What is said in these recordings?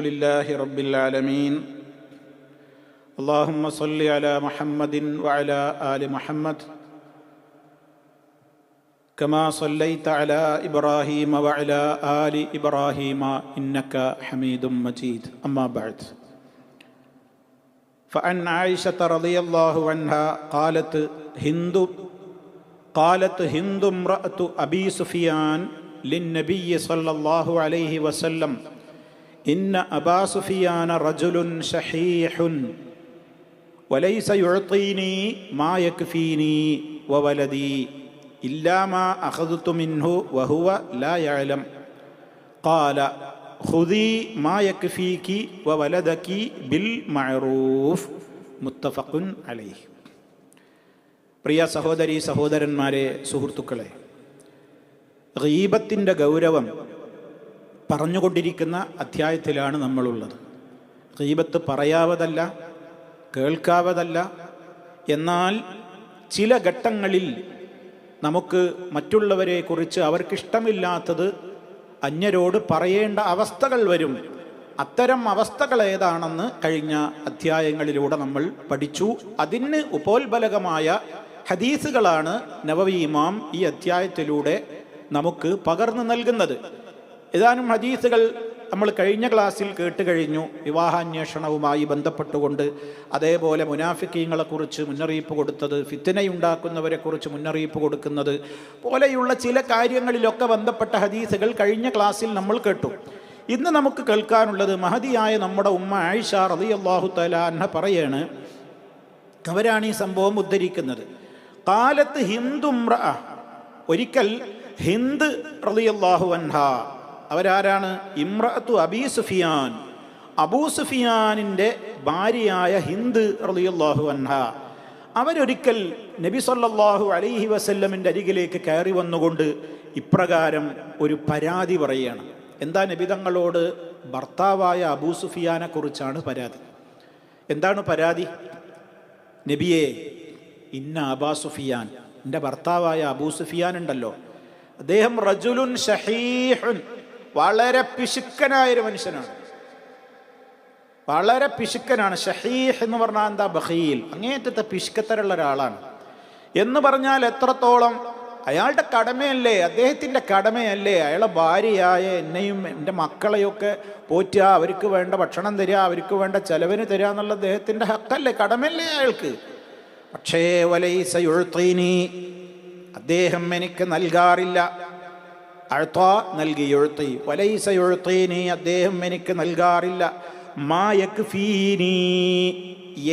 لله رب العالمين اللهم صل على محمد وعلى آل محمد كما صليت على إبراهيم وعلى آل إبراهيم إنك حميد مجيد أما بعد فعن عائشة رضي الله عنها قالت هند امرأة أبي سفيان للنبي صلى الله عليه وسلم إن أبا سفيان رجل شحيح وليس يعطيني ما يكفيني وولدي إلا ما أخذت منه وهو لا يعلم قال خذي ما يكفيك وولدك بالمعروف متفق عليه. പ്രിയ സഹോദരീ സഹോദരന്മാരെ, സുഹൃത്തുക്കളെ, ഗീബത്തിൻ്റെ ഗൗരവം പറഞ്ഞുകൊണ്ടിരിക്കുന്ന അധ്യായത്തിലാണ് നമ്മളുള്ളത്. ഗീബത്ത് പറയാവതല്ല, കേൾക്കാവതല്ല. എന്നാൽ ചില ഘട്ടങ്ങളിൽ നമുക്ക് മറ്റുള്ളവരെക്കുറിച്ച് അവർക്കിഷ്ടമില്ലാത്തത് അന്യരോട് പറയേണ്ട അവസ്ഥകൾ വരും. അത്തരം അവസ്ഥകൾ ഏതാണെന്ന് കഴിഞ്ഞ അധ്യായങ്ങളിലൂടെ നമ്മൾ പഠിച്ചു. അതിന് ഉപോത്ബലകമായ ഹദീസുകളാണ് നവവി ഇമാം ഈ അധ്യായത്തിലൂടെ നമുക്ക് പകർന്നു നൽകുന്നത്. ഏതാനും ഹദീസുകൾ നമ്മൾ കഴിഞ്ഞ ക്ലാസ്സിൽ കേട്ട് കഴിഞ്ഞു. വിവാഹാന്വേഷണവുമായി ബന്ധപ്പെട്ടുകൊണ്ട്, അതേപോലെ മുനാഫിക്കീങ്ങളെക്കുറിച്ച് മുന്നറിയിപ്പ് കൊടുത്തത്, ഫിത്നയുണ്ടാക്കുന്നവരെക്കുറിച്ച് മുന്നറിയിപ്പ് കൊടുക്കുന്നത് പോലെയുള്ള ചില കാര്യങ്ങളിലൊക്കെ ബന്ധപ്പെട്ട ഹദീസുകൾ കഴിഞ്ഞ ക്ലാസ്സിൽ നമ്മൾ കേട്ടു. ഇന്ന് നമുക്ക് കേൾക്കാനുള്ളത് മഹദിയായ നമ്മുടെ ഉമ്മ ആയിഷ റളിയല്ലാഹു തആല അൻഹ പറയാണ്. അവരാണ് ഈ സംഭവം ഉദ്ധരിക്കുന്നത്. ഖാലത്ത് ഹിന്ദു ഇംറഅ, ഒരിക്കൽ ഹിന്ദ് റളിയല്ലാഹു അൻഹ, അവരാരാണ്? ഇംറഅത്തു അബീ സുഫിയാൻ, അബൂ സുഫിയാനിൻ്റെ ഭാര്യയായ ഹിന്ദ് റളിയല്ലാഹു അൻഹ, അവരൊരിക്കൽ നബി സല്ലല്ലാഹു അലൈഹി വസല്ലമിൻ്റെ അരികിലേക്ക് കയറി വന്നുകൊണ്ട് ഇപ്രകാരം ഒരു പരാതി പറയുകയാണ്. എന്താ നബി തങ്ങളോട്? ഭർത്താവായ അബൂ സുഫിയാനെ കുറിച്ചാണ് പരാതി. എന്താണ് പരാതി? നബിയെ, ഇന്ന അബാ സുഫിയാൻ, എൻ്റെ ഭർത്താവായ അബൂ സുഫിയാൻ ഉണ്ടല്ലോ, അദ്ദേഹം റജുലുൻ ഷഹീഹുൻ, വളരെ പിശുക്കനായൊരു മനുഷ്യനാണ്. വളരെ പിശുക്കനാണ്. ഷഹീഹ് എന്ന് പറഞ്ഞാൽ എന്താ? ബഖീൽ, അങ്ങേറ്റത്തെ പിശുക്കത്തരുള്ള ഒരാളാണ്. എന്ന് പറഞ്ഞാൽ എത്രത്തോളം? അയാളുടെ കടമയല്ലേ, അദ്ദേഹത്തിൻ്റെ കടമയല്ലേ അയാളെ ഭാര്യയായ എന്നെയും എൻ്റെ മക്കളെയൊക്കെ പോറ്റുക, അവർക്ക് വേണ്ട ഭക്ഷണം തരിക, അവർക്ക് വേണ്ട ചെലവിന് തരിക എന്നുള്ള അദ്ദേഹത്തിൻ്റെ ഹക്കല്ലേ, കടമയല്ലേ അയാൾക്ക്. പക്ഷേ വലൈസ യുഅ്തീനി, അദ്ദേഹം എനിക്ക് നൽകാറില്ല. അഅ്ത നൽകി, യുഅ്തി, വലൈസ യുഅ്തീനി, അദ്ദേഹം എനിക്ക് നൽകാറില്ല. മാ യക്ഫീനി,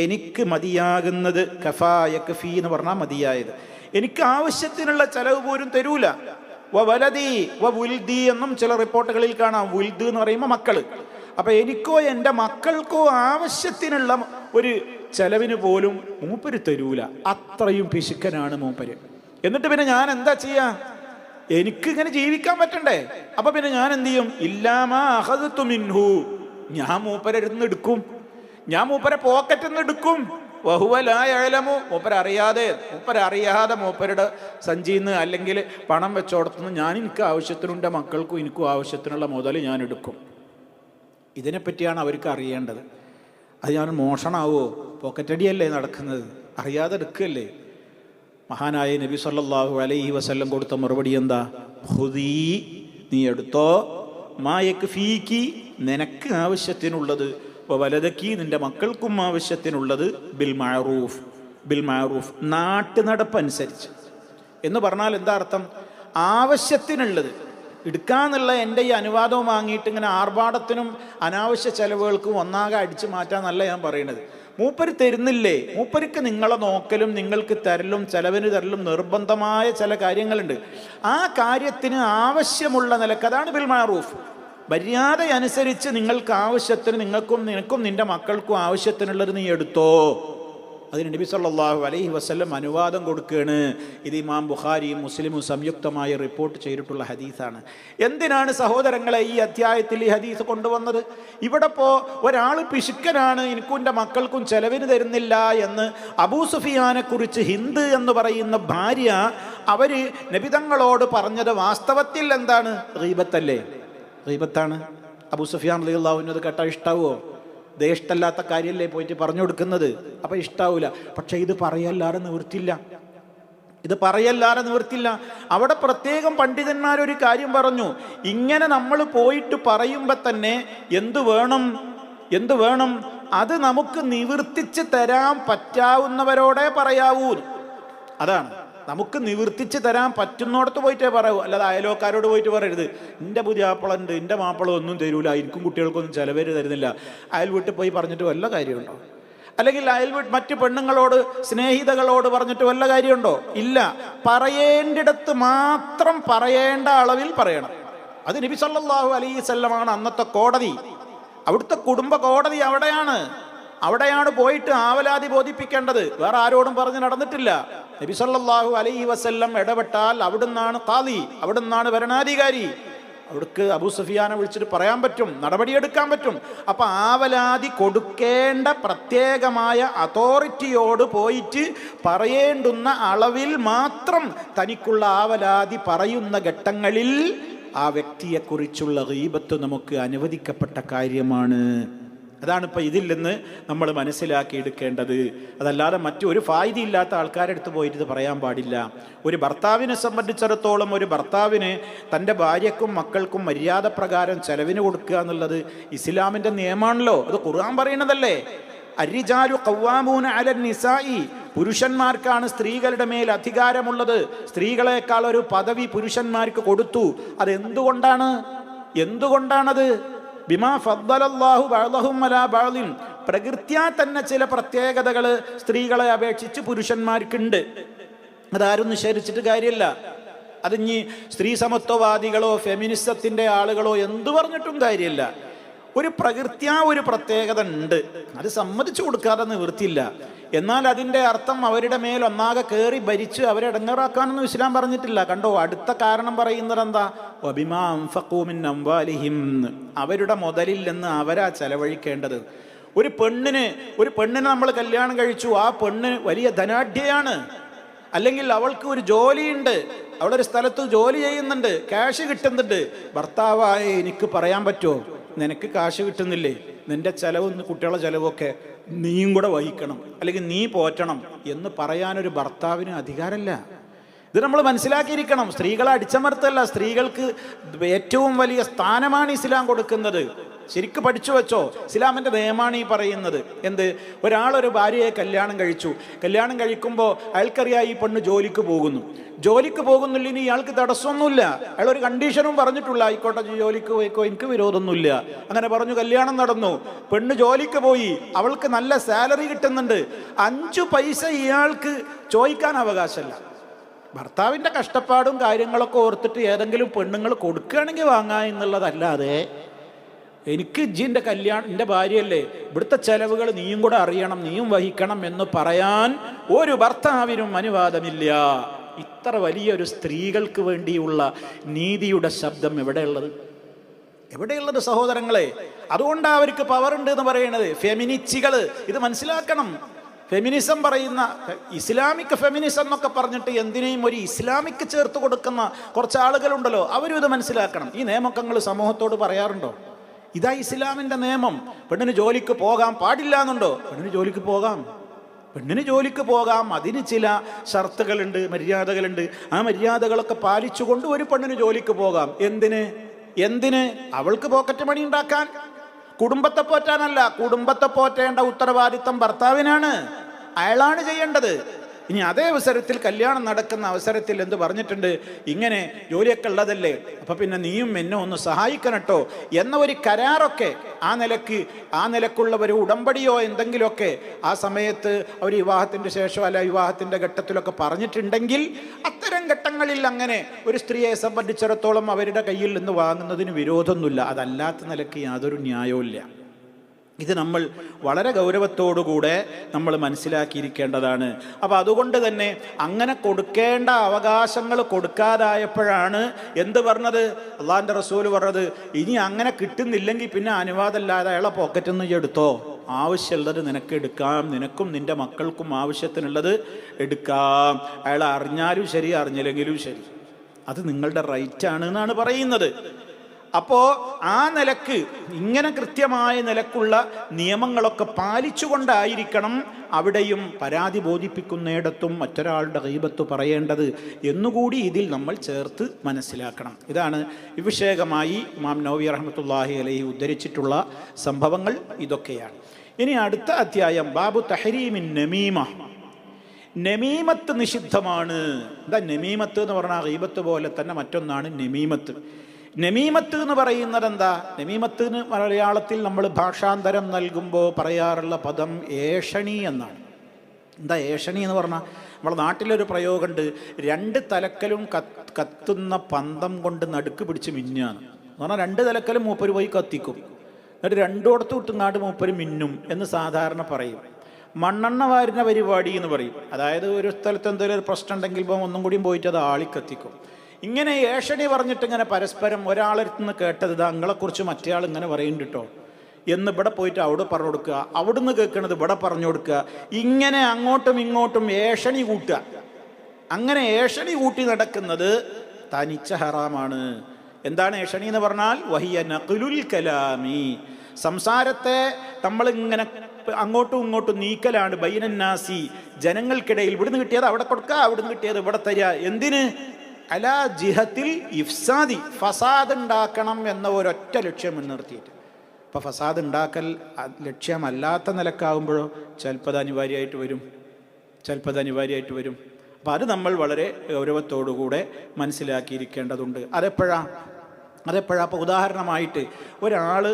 എനിക്ക് മതിയാകുന്നത്. കഫാ യക്ഫീ എന്ന് പറഞ്ഞാൽ മതിയായത്. എനിക്ക് ആവശ്യത്തിനുള്ള ചെലവ് പോലും തരൂല. വലദി വുൽദി എന്നും ചില റിപ്പോർട്ടുകളിൽ കാണാം. വുൽദ് എന്ന് പറയുമ്പോൾ മക്കള്. അപ്പൊ എനിക്കോ എൻ്റെ മക്കൾക്കോ ആവശ്യത്തിനുള്ള ഒരു ചെലവിന് പോലും മൂപ്പര് തരൂല. അത്രയും പിശുക്കനാണ് മൂപ്പര്. എന്നിട്ട് പിന്നെ ഞാൻ എന്താ ചെയ്യാ? എനിക്കിങ്ങനെ ജീവിക്കാൻ പറ്റണ്ടേ? അപ്പൊ പിന്നെ ഞാൻ എന്ത് ചെയ്യും? ഇല്ലാമാ അഖദതു മിൻഹു, ഞാൻ മൂപ്പരെടുന്ന് എടുക്കും, ഞാൻ മൂപ്പരെ പോക്കറ്റിൽ നിന്ന് എടുക്കും. വഹുവ ലാ യഅലമു, മൂപ്പരറിയാതെ മൂപ്പരുടെ സഞ്ചിന്ന് അല്ലെങ്കിൽ പണം വെച്ചോടത്തുനിന്ന് ഞാൻ എനിക്ക് ആവശ്യത്തിനുണ്ട്, മക്കൾക്കും എനിക്കും ആവശ്യത്തിനുള്ള മുതൽ ഞാൻ എടുക്കും. ഇതിനെപ്പറ്റിയാണ് അവർക്ക് അറിയേണ്ടത്. അത് ഞാൻ മോഷണാവോ? പോക്കറ്റടിയല്ലേ നടക്കുന്നത്? അറിയാതെ എടുക്കുകയല്ലേ? മഹാനായ നബി സല്ലല്ലാഹു അലൈഹി വസല്ലം കൊടുത്ത മറുപടി എന്താ? ഖുദീ, നീ എടുത്തോ, മാ യക്ഫീകി, നിനക്ക് ആവശ്യത്തിനുള്ളത്, വലദക്കി, നിന്റെ മക്കൾക്കും ആവശ്യത്തിനുള്ളത്, ബിൽ മഅറൂഫ്, ബിൽ മഅറൂഫ്, നാട്ടു നടപ്പനുസരിച്ച്. എന്ന് പറഞ്ഞാൽ എന്താ അർത്ഥം? ആവശ്യത്തിനുള്ളത് എടുക്കാന്നുള്ള എൻ്റെ ഈ അനുവാദവും വാങ്ങിയിട്ട് ഇങ്ങനെ ആർഭാടത്തിനും അനാവശ്യ ചെലവുകൾക്കും ഒന്നാകെ അടിച്ചു മാറ്റാന്നല്ല ഞാൻ പറയുന്നത്. മൂപ്പര് തരുന്നില്ലേ? മൂപ്പർക്ക് നിങ്ങളെ നോക്കലും നിങ്ങൾക്ക് തരലും ചെലവിന് തരലും നിർബന്ധമായ ചില കാര്യങ്ങളുണ്ട്. ആ കാര്യത്തിന് ആവശ്യമുള്ള നിലക്ക്, അതാണ് ബിൽ മഅറൂഫ്. മര്യാദ അനുസരിച്ച് നിങ്ങൾക്ക് ആവശ്യത്തിന്, നിനക്കും നിന്റെ മക്കൾക്കും ആവശ്യത്തിനുള്ളത് നീ എടുത്തോ. അതിന് നബി സല്ലല്ലാഹു അലൈഹി വസല്ലം അനുവാദം കൊടുക്കുകയാണ്. ഇത് ഇമാം ബുഖാരിയും മുസ്ലിമും സംയുക്തമായി റിപ്പോർട്ട് ചെയ്തിട്ടുള്ള ഹദീസാണ്. എന്തിനാണ് സഹോദരങ്ങളെ ഈ അധ്യായത്തിൽ ഈ ഹദീസ് കൊണ്ടുവന്നത്? ഇവിടെ ഇപ്പോൾ ഒരാൾ പിശുക്കനാണ്, എനിക്കും എൻ്റെ മക്കൾക്കും ചെലവിന് തരുന്നില്ല എന്ന് അബൂ സുഫിയാനെ കുറിച്ച് ഹിന്ദ് എന്ന് പറയുന്ന ഭാര്യ അവർ നബി തങ്ങളോട് പറഞ്ഞത് വാസ്തവത്തിൽ എന്താണ്? ഗീബത്തല്ലേ? ഗീബത്താണ്. അബൂ സുഫിയാൻ റളിയല്ലാഹു അൻഹു അത് കേട്ടാൽ ഇഷ്ടാവോ? ദേ ഇഷ്ടമല്ലാത്ത കാര്യമല്ലേ പോയിട്ട് പറഞ്ഞു കൊടുക്കുന്നത്, അപ്പം ഇഷ്ടാവൂല. പക്ഷെ ഇത് പറയല്ലാതെ നിവൃത്തില്ല, ഇത് പറയല്ലാതെ നിവൃത്തില്ല. അവിടെ പ്രത്യേകം പണ്ഡിതന്മാരൊരു കാര്യം പറഞ്ഞു, ഇങ്ങനെ നമ്മൾ പോയിട്ട് പറയുമ്പോൾ തന്നെ എന്തു വേണം, അത് നമുക്ക് നിവർത്തിച്ച് തരാൻ പറ്റാവുന്നവരോടെ പറയാവൂ. അതാണ്, നമുക്ക് നിവർത്തിച്ച് തരാൻ പറ്റുന്നിടത്ത് പോയിട്ടേ പറയൂ, അല്ലാതെ അയലോക്കാരോട് പോയിട്ട് പറയരുത് എൻ്റെ പുതിയാപ്പളുണ്ട്, എൻ്റെ മാപ്പിള ഒന്നും തരൂല, എനിക്കും കുട്ടികൾക്കൊന്നും ചിലവര് തരുന്നില്ല. അയൽ വീട്ടിൽ പോയി പറഞ്ഞിട്ട് വല്ല കാര്യമുണ്ടോ? അല്ലെങ്കിൽ മറ്റു പെണ്ണുങ്ങളോട്, സ്നേഹിതകളോട് പറഞ്ഞിട്ട് വല്ല കാര്യമുണ്ടോ? ഇല്ല. പറയേണ്ടിടത്ത് മാത്രം പറയേണ്ട അളവിൽ പറയണം. അത് നബി സല്ലല്ലാഹു അലൈഹി വസല്ലമാണ് അന്നത്തെ കോടതി. അവിടുത്തെ കുടുംബ കോടതി അവിടെയാണ് പോയിട്ട് ആവലാതി ബോധിപ്പിക്കേണ്ടത്. വേറെ ആരോടും പറഞ്ഞു നടന്നിട്ടില്ല. നബി സല്ലല്ലാഹു അലൈഹി വസല്ലം ഇടപെട്ടാൽ അവിടുന്നാണ് ഖാദി, അവിടുന്നാണ് ഭരണാധികാരി. അവിടേക്ക് അബൂ സുഫിയാനെ വിളിച്ചിട്ട് പറയാൻ പറ്റും, നടപടിയെടുക്കാൻ പറ്റും. അപ്പൊ ആവലാതി കൊടുക്കേണ്ട പ്രത്യേകമായ അതോറിറ്റിയോട് പോയിട്ട് പറയേണ്ടുന്ന അളവിൽ മാത്രം തനിക്കുള്ള ആവലാതി പറയുന്ന ഘട്ടങ്ങളിൽ ആ വ്യക്തിയെക്കുറിച്ചുള്ള ഗീബത്ത് നമുക്ക് അനുവദിക്കപ്പെട്ട കാര്യമാണ്. അതാണ് ഇപ്പം ഇതിൽ നിന്ന് നമ്മൾ മനസ്സിലാക്കിയെടുക്കേണ്ടത്. അതല്ലാതെ മറ്റൊരു ഫായിദയില്ലാത്ത ആൾക്കാരുടെ അടുത്ത് പോയിട്ട് ഇത് പറയാൻ പാടില്ല. ഒരു ഭർത്താവിനെ സംബന്ധിച്ചിടത്തോളം ഒരു ഭർത്താവിന് തൻ്റെ ഭാര്യക്കും മക്കൾക്കും മര്യാദ പ്രകാരം ചെലവിന് കൊടുക്കുക എന്നുള്ളത് ഇസ്ലാമിൻ്റെ നിയമമാണല്ലോ. അത് ഖുർആൻ പറയുന്നതല്ലേ. അർരിജാലു ഖവ്വാമൂന അലൻ നിസാഇ, പുരുഷന്മാർക്കാണ് സ്ത്രീകളുടെ മേൽ അധികാരമുള്ളത്. സ്ത്രീകളെക്കാൾ ഒരു പദവി പുരുഷന്മാർക്ക് കൊടുത്തു. എന്തുകൊണ്ടാണത്? ബിമാ ഫദ്ദലല്ലാഹു ബഅദഹും അലാ ബഅദിൻ, പ്രകൃത്യാ തന്നെ ചില പ്രത്യേകതകൾ സ്ത്രീകളെ അപേക്ഷിച്ച് പുരുഷന്മാർക്കുണ്ട്. അതാരും നിഷേധിച്ചിട്ട് കാര്യമില്ല. അതിഞ്ഞി സ്ത്രീ സമത്വവാദികളോ ഫെമിനിസത്തിൻ്റെ ആളുകളോ എന്തു പറഞ്ഞിട്ടും കാര്യമില്ല. ഒരു ഒരു പ്രത്യേകത ഉണ്ട്, അത് സമ്മതിച്ചു കൊടുക്കാതെ നിവൃത്തിയില്ല. എന്നാൽ അതിൻ്റെ അർത്ഥം അവരുടെ മേൽ ഒന്നാകെ കയറി ഭരിച്ച് അവരെ ഇടങ്ങേറാക്കാനൊന്നും ഇസ്ലാം പറഞ്ഞിട്ടില്ല. കണ്ടോ, അടുത്ത കാരണം പറയുന്നത് എന്താ? വബിമാ അൻഫഖൂ മിൻ അംവാലിഹിം, അവരുടെ മുതലിൽ നിന്ന് അവരാ ചെലവഴിക്കേണ്ടത്. ഒരു പെണ്ണിനെ നമ്മൾ കല്യാണം കഴിച്ചു, ആ പെണ്ണ് വലിയ ധനാഢ്യയാണ്, അല്ലെങ്കിൽ അവൾക്ക് ഒരു ജോലിയുണ്ട്, അവളൊരു സ്ഥലത്ത് ജോലി ചെയ്യുന്നുണ്ട്, ക്യാഷ് കിട്ടുന്നുണ്ട്. ഭർത്താവായ എനിക്ക് പറയാൻ പറ്റുമോ, നിനക്ക് കാശ് കിട്ടുന്നില്ലേ, നിന്റെ ചെലവും കുട്ടികളുടെ ചെലവൊക്കെ നീയും കൂടെ വഹിക്കണം, അല്ലെങ്കിൽ നീ പോറ്റണം എന്ന് പറയാനൊരു ഭർത്താവിന് അധികാരമില്ല. ഇത് നമ്മൾ മനസ്സിലാക്കിയിരിക്കണം. സ്ത്രീകളെ അടിച്ചമർത്തല്ല, സ്ത്രീകൾക്ക് ഏറ്റവും വലിയ സ്ഥാനമാണ് ഇസ്ലാം കൊടുക്കുന്നത്. ശരിക്കും പഠിച്ചു വെച്ചോ, ഇസ്ലാമിൻ്റെ നിയമമാണ് ഈ പറയുന്നത്. ഒരാളൊരു ഭാര്യയെ കല്യാണം കഴിക്കുമ്പോൾ അയാൾക്കറിയാം ഈ പെണ്ണ് ജോലിക്ക് പോകുന്നില്ല, ഇനി ഇയാൾക്ക് തടസ്സമൊന്നുമില്ല. അയാളൊരു കണ്ടീഷനും പറഞ്ഞിട്ടുള്ള, ആയിക്കോട്ടെ ജോലിക്ക് പോയിക്കോ, എനിക്ക് വിരോധമൊന്നുമില്ല. അങ്ങനെ പറഞ്ഞു, കല്യാണം നടന്നു, പെണ്ണ് ജോലിക്ക് പോയി, അവൾക്ക് നല്ല സാലറി കിട്ടുന്നുണ്ട്. 5 പൈസ ഇയാൾക്ക് ചോദിക്കാൻ അവകാശമല്ല. ഭർത്താവിൻ്റെ കഷ്ടപ്പാടും കാര്യങ്ങളൊക്കെ ഓർത്തിട്ട് ഏതെങ്കിലും പെണ്ണുങ്ങൾ കൊടുക്കുകയാണെങ്കിൽ വാങ്ങാ എന്നുള്ളതല്ലാതെ എനിക്ക് എൻ്റെ കല്യാണം, എൻ്റെ ഭാര്യയല്ലേ, ഇവിടുത്തെ ചെലവുകൾ നീയും കൂടെ അറിയണം, നീയും വഹിക്കണം എന്ന് പറയാൻ ഒരു ഭർത്താവിനും അനുവാദമില്ല. ഇത്ര വലിയൊരു സ്ത്രീകൾക്ക് വേണ്ടിയുള്ള നീതിയുടെ ശബ്ദം എവിടെയുള്ളത് സഹോദരങ്ങളെ? അതുകൊണ്ടാണ് അവർക്ക് പവർ ഉണ്ട് എന്ന് പറയുന്നത്. ഫെമിനിസ്റ്റുകൾ ഇത് മനസ്സിലാക്കണം. ഫെമിനിസം പറയുന്ന, ഇസ്ലാമിക് ഫെമിനിസം എന്നൊക്കെ പറഞ്ഞിട്ട് എന്തിനേയും ഒരു ഇസ്ലാമിക്ക് ചേർത്ത് കൊടുക്കുന്ന കുറച്ച് ആളുകളുണ്ടല്ലോ, അവരും ഇത് മനസ്സിലാക്കണം. ഈ നിയമങ്ങൾ സമൂഹത്തോട് പറയാറുണ്ടോ? ഇതാ ഇസ്ലാമിൻ്റെ നിയമം. പെണ്ണിന് ജോലിക്ക് പോകാൻ പാടില്ല എന്നുണ്ടോ? പെണ്ണിന് ജോലിക്ക് പോകാം. അതിന് ചില ഷർത്തുകളുണ്ട്, മര്യാദകളുണ്ട്. ആ മര്യാദകളൊക്കെ പാലിച്ചുകൊണ്ട് ഒരു പെണ്ണിന് ജോലിക്ക് പോകാം. എന്തിന്? അവൾക്ക് പോക്കറ്റ് മണി ഉണ്ടാക്കാൻ, കുടുംബത്തെ പോറ്റാനല്ല. കുടുംബത്തെ പോറ്റേണ്ട ഉത്തരവാദിത്തം ഭർത്താവിനാണ്, അയാളാണ് ചെയ്യേണ്ടത്. ഇനി അതേ അവസരത്തിൽ കല്യാണം നടക്കുന്ന അവസരത്തിൽ എന്ത് പറഞ്ഞിട്ടുണ്ട്? ഇങ്ങനെ ജോലിയൊക്കെ ഉള്ളതല്ലേ, അപ്പൊ പിന്നെ നീയും എന്നെ ഒന്ന് സഹായിക്കണട്ടോ എന്ന ഒരു കരാറൊക്കെ ആ നിലക്കുള്ള ഒരു ഉടമ്പടിയോ എന്തെങ്കിലുമൊക്കെ ആ സമയത്ത് അവർ വിവാഹത്തിന്റെ ശേഷം അല്ല വിവാഹത്തിന്റെ ഘട്ടത്തിലൊക്കെ പറഞ്ഞിട്ടുണ്ടെങ്കിൽ, അത്തരം ഘട്ടങ്ങളിൽ അങ്ങനെ ഒരു സ്ത്രീയെ സംബന്ധിച്ചിടത്തോളം അവരുടെ കയ്യിൽ നിന്ന് വാങ്ങുന്നതിന് വിരോധമൊന്നുമില്ല. അതല്ലാത്ത നിലയ്ക്ക് യാതൊരു ന്യായവും ഇല്ല. ഇത് നമ്മൾ വളരെ ഗൗരവത്തോടുകൂടെ നമ്മൾ മനസ്സിലാക്കിയിരിക്കേണ്ടതാണ്. അപ്പോൾ അതുകൊണ്ട് തന്നെ അങ്ങനെ കൊടുക്കേണ്ട അവകാശങ്ങൾ കൊടുക്കാതായപ്പോഴാണ് എന്ത് പറഞ്ഞത്? അള്ളാഹിൻ്റെ റസൂൽ പറഞ്ഞത്, ഇനി അങ്ങനെ കിട്ടുന്നില്ലെങ്കിൽ പിന്നെ അനുവാദമില്ലാതെ അയാളെ പോക്കറ്റിൽ നിന്ന് എടുത്തോ, ആവശ്യമുള്ളത് നിനക്ക് എടുക്കാം, നിനക്കും നിൻ്റെ മക്കൾക്കും ആവശ്യത്തിനുള്ളത് എടുക്കാം. അയാൾ അറിഞ്ഞാലും ശരി അറിഞ്ഞില്ലെങ്കിലും ശരി, അത് നിങ്ങളുടെ റൈറ്റാണ് എന്നാണ് പറയുന്നത്. അപ്പോൾ ആ നിലക്ക് ഇങ്ങനെ കൃത്യമായ നിലക്കുള്ള നിയമങ്ങളൊക്കെ പാലിച്ചുകൊണ്ടായിരിക്കണം അവിടെയും പരാതി ബോധിപ്പിക്കുന്നിടത്തും മറ്റൊരാളുടെ ഗീബത്ത് പറയേണ്ടത് എന്നുകൂടി ഇതിൽ നമ്മൾ ചേർത്ത് മനസ്സിലാക്കണം. ഇതാണ് വിഷയകമായി ഇമാം നവവി റഹ്മത്തുള്ളാഹി അലൈഹി ഉദ്ധരിച്ചിട്ടുള്ള സംഭവങ്ങൾ ഇതൊക്കെയാണ്. ഇനി അടുത്ത അധ്യായം ബാബു തഹരീമിൻ നമീമ. നമീമത്ത് നിഷിദ്ധമാണ്. എന്താ നമീമത്ത് എന്ന് പറഞ്ഞാൽ ഗീബത്ത് പോലെ തന്നെ മറ്റൊന്നാണ് നമീമത്ത്. നമീമത്ത് എന്ന് പറയുന്നത് എന്താ? നമീമത്തിന് മലയാളത്തിൽ നമ്മൾ ഭാഷാന്തരം നൽകുമ്പോൾ പറയാറുള്ള പദം ഏഷണി എന്നാണ്. എന്താ ഏഷണി എന്ന് പറഞ്ഞാൽ? നമ്മുടെ നാട്ടിലൊരു പ്രയോഗമുണ്ട്, രണ്ട് തലക്കലും കത്തുന്ന പന്തം കൊണ്ട് നടുക്ക് പിടിച്ച് മിന്നാന്ന്. എന്ന് പറഞ്ഞാൽ രണ്ട് തലക്കലും മൂപ്പര് പോയി കത്തിക്കും, എന്നിട്ട് രണ്ടോടത്ത് വിട്ടുങ്ങാണ്ട് മൂപ്പര് മിന്നും എന്ന് സാധാരണ പറയും. മണ്ണെണ്ണ വാരുന്ന പരിപാടി എന്ന് പറയും. അതായത് ഒരു സ്ഥലത്ത് എന്തെങ്കിലും ഒരു പ്രശ്നം ഉണ്ടെങ്കിൽ ഇപ്പം ഒന്നും കൂടിയും പോയിട്ട് അത് ആളിക്കത്തിക്കും. ഇങ്ങനെ ഏഷണി പറഞ്ഞിട്ട് ഇങ്ങനെ പരസ്പരം ഒരാളടുത്ത് നിന്ന് കേട്ടത് ഇതാ നിങ്ങളെക്കുറിച്ച് മറ്റേ ആൾ ഇങ്ങനെ പറയുന്നുണ്ട് കേട്ടോ എന്ന് ഇവിടെ പോയിട്ട് അവിടെ പറഞ്ഞു കൊടുക്കുക, അവിടുന്ന് കേൾക്കണത് ഇവിടെ പറഞ്ഞു കൊടുക്കുക, ഇങ്ങനെ അങ്ങോട്ടും ഇങ്ങോട്ടും ഏഷണി കൂട്ടുക. അങ്ങനെ ഏഷണി കൂട്ടി നടക്കുന്നത് തനിച്ച ഹറാമാണ്. എന്താണ് ഏഷണി എന്ന് പറഞ്ഞാൽ? വഹിയ നഖ്ലുൽ കലാമി, സംസാരത്തെ നമ്മളിങ്ങനെ അങ്ങോട്ടും ഇങ്ങോട്ടും നീക്കലാണ്. ബൈനന്നാസി, ജനങ്ങൾക്കിടയിൽ. ഇവിടുന്ന് കിട്ടിയത് അവിടെ കൊടുക്കുക, അവിടുന്ന് കിട്ടിയത് ഇവിടെ തരിക. എന്തിന്? അലാ ജിഹത്തിൽ ഇഫ്സാദി, ഫസാദ് ഉണ്ടാക്കണം എന്ന ഒരൊറ്റ ലക്ഷ്യം മുൻനിർത്തിയിട്ട്. അപ്പോൾ ഫസാദ് ഉണ്ടാക്കൽ ലക്ഷ്യമല്ലാത്ത നിലക്കാവുമ്പോഴോ ചിലപ്പോൾ അത് അനിവാര്യമായിട്ട് വരും. അപ്പോൾ അത് നമ്മൾ വളരെ ഗൗരവത്തോടുകൂടെ മനസ്സിലാക്കിയിരിക്കേണ്ടതുണ്ട്. അതെപ്പോഴാണ്? അപ്പോൾ ഉദാഹരണമായിട്ട് ഒരാൾ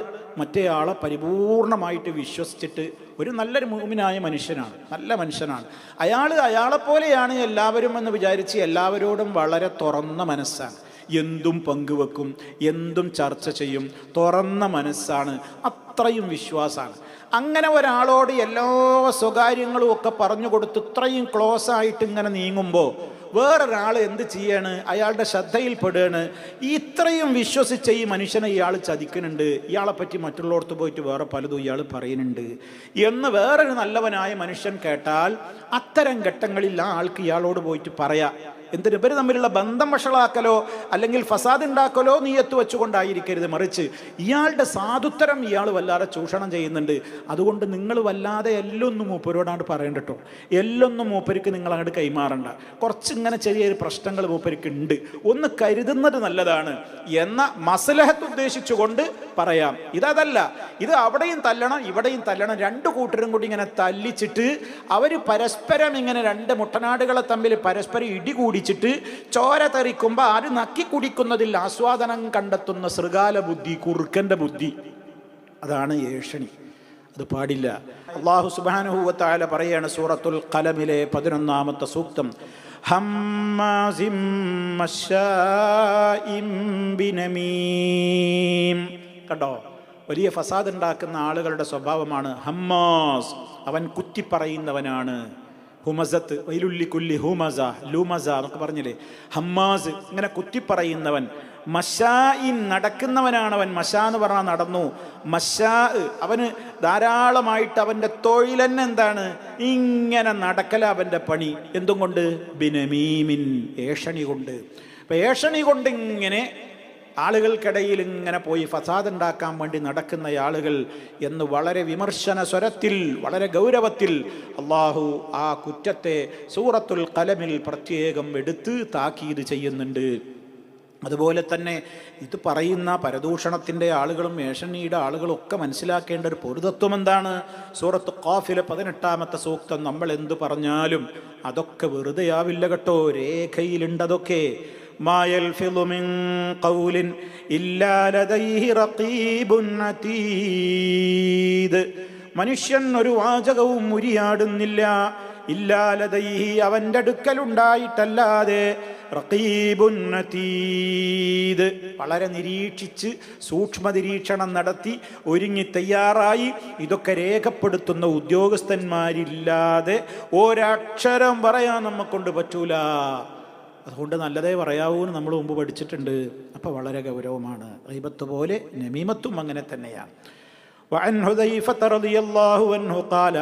മറ്റേ ആളെ പരിപൂർണമായിട്ട് വിശ്വസിച്ചിട്ട്, ഒരു നല്ലൊരു മുഅ്മിനായ മനുഷ്യനാണ്, നല്ല മനുഷ്യനാണ്, അയാളെപ്പോലെയാണ് എല്ലാവരും എന്ന് വിചാരിച്ച് എല്ലാവരോടും വളരെ തുറന്ന മനസ്സാണ്, എന്തും പങ്കുവെക്കും, എന്തും ചർച്ച ചെയ്യും, തുറന്ന മനസ്സാണ്, അത്രയും വിശ്വാസമാണ്. അങ്ങനെ ഒരാളോട് എല്ലാ സ്വകാര്യങ്ങളും ഒക്കെ പറഞ്ഞു കൊടുത്ത് ഇത്രയും ക്ലോസ് ആയിട്ട് ഇങ്ങനെ നീങ്ങുമ്പോൾ വേറൊരാൾ എന്ത് ചെയ്യാണ്? അയാളുടെ ശ്രദ്ധയിൽപ്പെടുകയാണ്, ഇത്രയും വിശ്വസിച്ച ഈ മനുഷ്യനെ ഇയാൾ ചതിക്കുന്നുണ്ട്, ഇയാളെപ്പറ്റി മറ്റുള്ളവർക്ക് പോയിട്ട് വേറെ പലതും ഇയാൾ പറയുന്നുണ്ട് എന്ന് വേറൊരു നല്ലവനായ മനുഷ്യൻ കേട്ടാൽ അത്തരം ഘട്ടങ്ങളിൽ ആ ആൾക്ക് ഇയാളോട് പോയിട്ട് പറയാം. എന്തിന്? ഇവർ തമ്മിലുള്ള ബന്ധം വഷളാക്കലോ അല്ലെങ്കിൽ ഫസാദ് ഉണ്ടാക്കലോ നീയത്ത് വെച്ചുകൊണ്ടായിരിക്കരുത്, മറിച്ച് ഇയാളുടെ സാധുത്തരം ഇയാൾ വല്ലാതെ ചൂഷണം ചെയ്യുന്നുണ്ട്, അതുകൊണ്ട് നിങ്ങൾ വല്ലാതെ എല്ലൊന്നും മൂപ്പരോടാണ്ട് പറയണ്ട കേട്ടോ, എല്ലൊന്നും മൂപ്പർക്ക് നിങ്ങൾ അങ്ങോട്ട് കൈമാറണ്ട, കുറച്ചിങ്ങനെ ചെറിയൊരു പ്രശ്നങ്ങൾ മൂപ്പർക്ക് ഉണ്ട്, ഒന്ന് കരുതുന്നത് നല്ലതാണ് എന്ന മസ്ലഹത്ത് ഉദ്ദേശിച്ചുകൊണ്ട് പറയാം. ഇതല്ല, ഇത് അവിടെയും തല്ലണം ഇവിടെയും തല്ലണം, രണ്ടു കൂട്ടരും കൂടി ഇങ്ങനെ തല്ലിച്ചിട്ട് അവർ പരസ്പരം ഇങ്ങനെ രണ്ട് മുട്ടനാടുകളെ തമ്മിൽ പരസ്പരം ഇടികൂടി ചോര തെറിക്കുമ്പോൾ അത് നക്കി കുടിക്കുന്നതിൽ ആസ്വാദനം കണ്ടെത്തുന്ന ശൃഗാല ബുദ്ധി, കുറുക്കന്റെ ബുദ്ധി, അതാണ് ഏഷണി. അത് പാടില്ല. അല്ലാഹു സുബ്ഹാനഹു വ തആല പറയാണ് സൂറത്തുൽ ഖലമിലെ 11-ാമത്തെ സൂക്തം, ഹമ്മാസിം മശാഇം ബിനമീം. കണ്ടോ, വലിയ ഫസാദ് ഉണ്ടാക്കുന്ന ആളുകളുടെ സ്വഭാവമാണ് ഹമ്മാസ്, അവൻ കുത്തിപ്പറയുന്നവനാണ്. ഹുമസത്ത് വൈലുല്ലി കുല്ലി ഹുമസ ലൂമസ എന്നൊക്കെ പറഞ്ഞില്ലേ. ഹമ്മാസ്, ഇങ്ങനെ കുത്തിപ്പറയുന്നവൻ. മശായിൻ, നടക്കുന്നവനാണവൻ. മശാ എന്ന് പറഞ്ഞാൽ നടന്നു. മശാ, അവന് ധാരാളമായിട്ട് അവൻ്റെ തൊഴിൽ തന്നെ എന്താണ്? ഇങ്ങനെ നടക്കല അവൻ്റെ പണി. എന്തും കൊണ്ട്? ബിനമീമിൻ, ഏഷണി കൊണ്ട്. അപ്പം ഏഷണി കൊണ്ട് ഇങ്ങനെ ആളുകൾക്കിടയിൽ ഇങ്ങനെ പോയി ഫസാദ് ഉണ്ടാക്കാൻ വേണ്ടി നടക്കുന്ന ആളുകൾ എന്ന് വളരെ വിമർശന സ്വരത്തിൽ, വളരെ ഗൗരവത്തിൽ അള്ളാഹു ആ കുറ്റത്തെ സൂറത്തുൽ ഖലമിൽ പ്രത്യേകം എടുത്ത് താക്കീത് ചെയ്യുന്നുണ്ട്. അതുപോലെ തന്നെ ഇത് പറയുന്ന പരദൂഷണത്തിൻ്റെ ആളുകളും ഏഷണിയുടെ ആളുകളും ഒക്കെ മനസ്സിലാക്കേണ്ട ഒരു പൊതുതത്വം എന്താണ്? സൂറത്ത് ഖാഫിലെ 18-ാമത്തെ സൂക്തം നമ്മൾ എന്തു പറഞ്ഞാലും അതൊക്കെ വെറുതെയാവില്ല കേട്ടോ, രേഖയിലുണ്ടതൊക്കെ. മാ യൽഫിളു മിൻ ഖൗലിൻ ഇല്ലാ ലദൈഹി റഖീബുൻ അതീദ്. മനുഷ്യൻ ഒരു വാചകവും ഉരിയാടുന്നില്ല, ഇല്ലാ ലദൈഹി, അവൻ്റെ അടുക്കലുണ്ടായിട്ടല്ലാതെ, റഖീബുൻ അതീദ്, വളരെ നിരീക്ഷിച്ച് സൂക്ഷ്മ നിരീക്ഷണം നടത്തി ഒരുങ്ങി തയ്യാറായി ഇതൊക്കെ രേഖപ്പെടുത്തുന്ന ഉദ്യോഗസ്ഥന്മാരില്ലാതെ ഒരക്ഷരം പറയാൻ നമ്മക്കൊണ്ട് പറ്റൂല. അതുകൊണ്ട് നല്ലതേ പറയാവൂ എന്ന് നമ്മൾ മുമ്പ് പഠിച്ചിട്ടുണ്ട്. അപ്പോൾ വളരെ ഗൗരവമാണ്. ഗീബത്ത് പോലെ നമീമത്തും അങ്ങനെ തന്നെയാണ്. വഅൻ ഹുദൈഫത റളിയല്ലാഹു അൻഹു ഖാല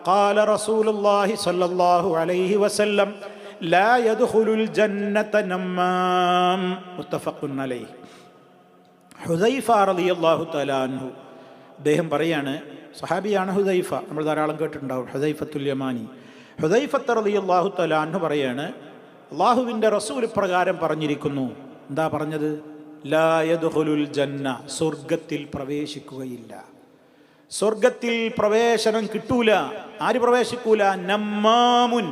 ഖാല റസൂലുള്ളാഹി സ്വല്ലല്ലാഹു അലൈഹി വസല്ലം ലാ യദ്ഖുലുൽ ജന്നത നമ്മാം. മുത്തഫഖുൻ അലൈഹി. ഹുദൈഫ റളിയല്ലാഹു തആല അൻഹു അദ്ദേഹം പറയാണ്, സഹാബിയാണ് ഹുദൈഫ, നമ്മൾ ധാരാളം കേട്ടിട്ടുണ്ടാവും, ഹുദൈഫത്തുൽ യമാനി. ഹുദൈഫത്ത് റളിയല്ലാഹു തആല അൻഹു പറയാണ്, അള്ളാഹുവിൻ്റെ റസൂൽ പ്രകാരം പറഞ്ഞിരിക്കുന്നു. എന്താ പറഞ്ഞത്? ലാ യദ്ഖുലുൽ ജന്ന, സ്വർഗത്തിൽ പ്രവേശിക്കുകയില്ല, സ്വർഗത്തിൽ പ്രവേശനം കിട്ടൂല. ആര് പ്രവേശിക്കൂല? നമ്മാമുൻ,